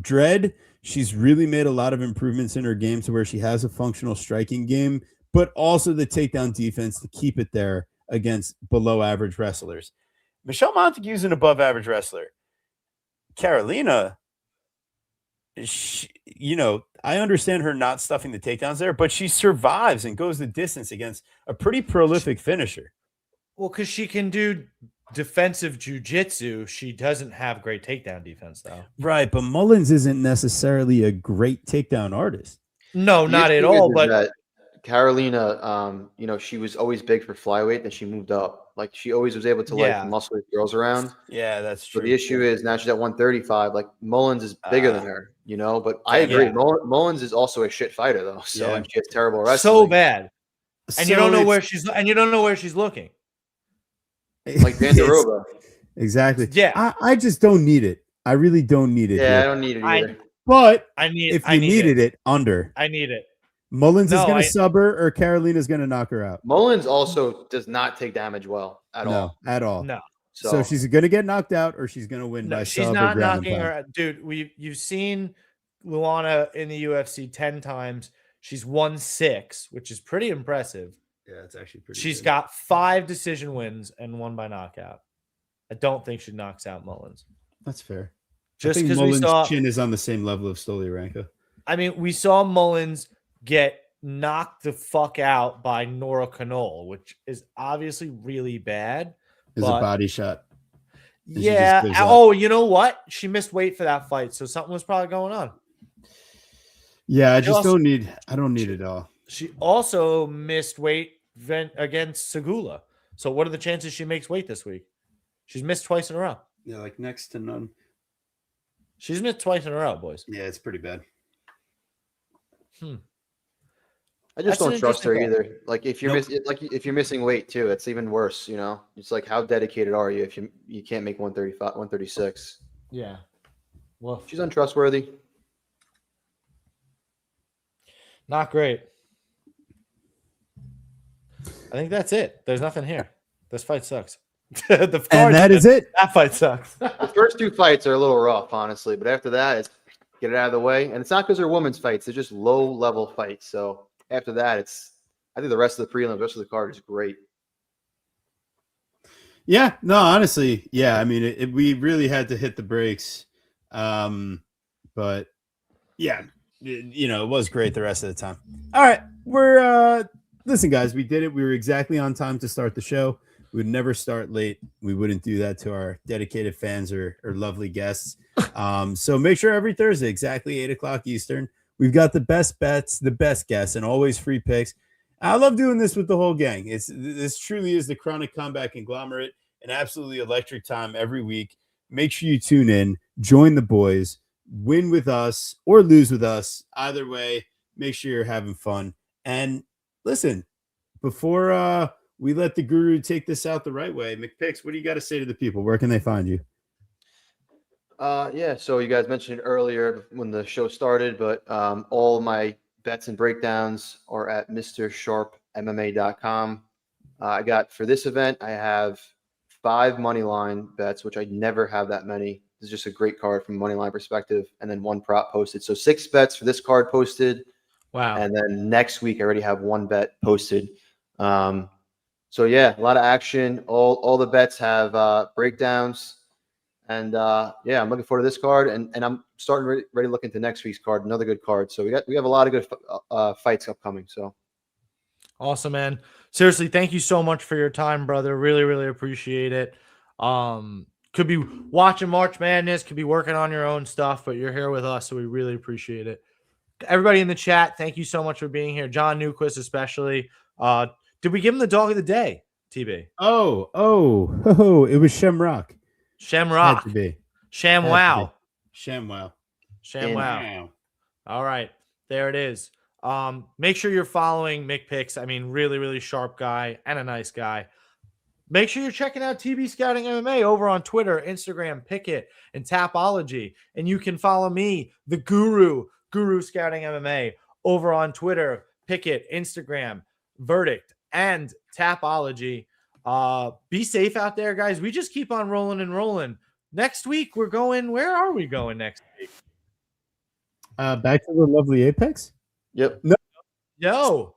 Dread, she's really made a lot of improvements in her game to where she has a functional striking game, but also the takedown defense to keep it there against below average wrestlers. Michelle Montague's an above average wrestler. Carolina, I understand her not stuffing the takedowns there, but she survives and goes the distance against a pretty prolific finisher. Well, because she can do defensive jiu-jitsu. She doesn't have great takedown defense, though. Right, but Mullins isn't necessarily a great takedown artist. No, not at all. But Carolina, she was always big for flyweight, then she moved up. Like, she always was able to muscle these girls around. Yeah, that's true. But the issue is now she's at 135. Like, Mullins is bigger than her, But I agree. Yeah. Mullins is also a shit fighter, though. So and she has terrible wrestling. So bad. And you don't know where she's looking. Like Vanderoba. Exactly. Yeah. I just don't need it. I really don't need it. Yeah, here. I don't need it either. But if you needed it, under. I need it. Mullins is going to sub her or Carolina's going to knock her out. Mullins also does not take damage well at all. At all. No. So she's going to get knocked out or she's going to win by she's sub not or ground knocking her. Dude, you've seen Luana in the UFC 10 times. She's won 6, which is pretty impressive. Yeah, it's actually pretty. She's good. got 5 decision wins and 1 by knockout. I don't think she knocks out Mullins. That's fair. Just I think because we Mullins' saw, chin is on the same level of Stoliarenko. I mean, we saw Mullins get knocked the fuck out by Nora Canole, which is obviously really bad. It's a body shot. Yeah. Oh, you know what? She missed weight for that fight, so something was probably going on. Yeah, I don't need it all. She also missed weight against Segula. So what are the chances she makes weight this week? She's missed twice in a row. Yeah, like next to none. She's missed twice in a row, boys. Yeah, it's pretty bad. I just don't trust her interesting either. Like if you're if you're missing weight too, it's even worse. You know, it's like how dedicated are you if you can't make 135, 136? Yeah. Well, She's untrustworthy. not great. I think that's it. There's nothing here. This fight sucks. And that is it. That fight sucks. The first 2 fights are a little rough, honestly, but after that, it's get it out of the way. And it's not because they're women's fights; they're just low-level fights. So after that, I think the rest of the prelims, the rest of the card is great. Yeah, no, honestly, yeah. I mean, we really had to hit the brakes, but yeah, it was great the rest of the time. All right, listen, guys, we did it. We were exactly on time to start the show. We would never start late. We wouldn't do that to our dedicated fans or lovely guests. So make sure every Thursday, exactly 8:00 Eastern, we've got the best bets, the best guests, and always free picks. I love doing this with the whole gang. This truly is the Chronic Comeback Conglomerate, an absolutely electric time every week. Make sure you tune in, join the boys, win with us or lose with us. Either way, make sure you're having fun. And listen, before we let the guru take this out the right way, McPicks, what do you got to say to the people? Where can they find you? Yeah, so you guys mentioned it earlier when the show started, but all my bets and breakdowns are at MrSharpMMA.com. I got for this event, I have 5 money line bets, which I never have that many. This is just a great card from a money line perspective, and then 1 prop posted. So 6 bets for this card posted. Wow. And then next week, I already have 1 bet posted. So yeah, a lot of action. All the bets have breakdowns. And yeah, I'm looking forward to this card, and I'm starting ready to look into next week's card. Another good card. So we have a lot of good fights upcoming. So awesome, man. Seriously, thank you so much for your time, brother. Really, really appreciate it. Could be watching March Madness, could be working on your own stuff, but you're here with us, so we really appreciate it. Everybody in the chat, thank you so much for being here. John Newquist especially. Did we give him the dog of the day, TB? Oh, it was Shamrock. Shamrock. Had to be. ShamWow. ShamWow. ShamWow. All right. There it is. Make sure you're following McPicks. I mean, really, really sharp guy and a nice guy. Make sure you're checking out TB Scouting MMA over on Twitter, Instagram, Pickett, and Tapology. And you can follow me, the Guru Scouting MMA, over on Twitter, Pickett, Instagram, Verdict, and Tapology. Be safe out there, guys. We just keep on rolling and rolling. Next week, we're going. Where are we going next week? Back to the lovely Apex. yep. No.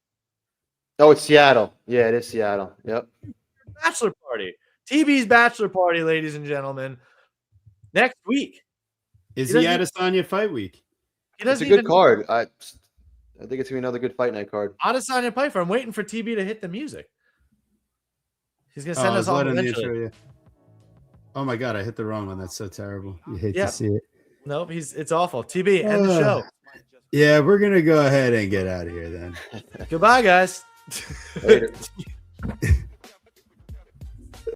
Oh, it's Seattle. Yeah, it is Seattle. Yep. Bachelor party. TB's bachelor party, ladies and gentlemen. Next week. Is he at Adesanya fight week? He It's doesn't a good even card. I think it's gonna be another good fight night card. Adesanya Piper. I'm waiting for TB to hit the music. He's gonna send us all eventually. Oh my god, I hit the wrong one. That's so terrible. You hate to see it. Nope, it's awful. TB, end the show. Yeah, we're gonna go ahead and get out of here then. Goodbye, guys. Later.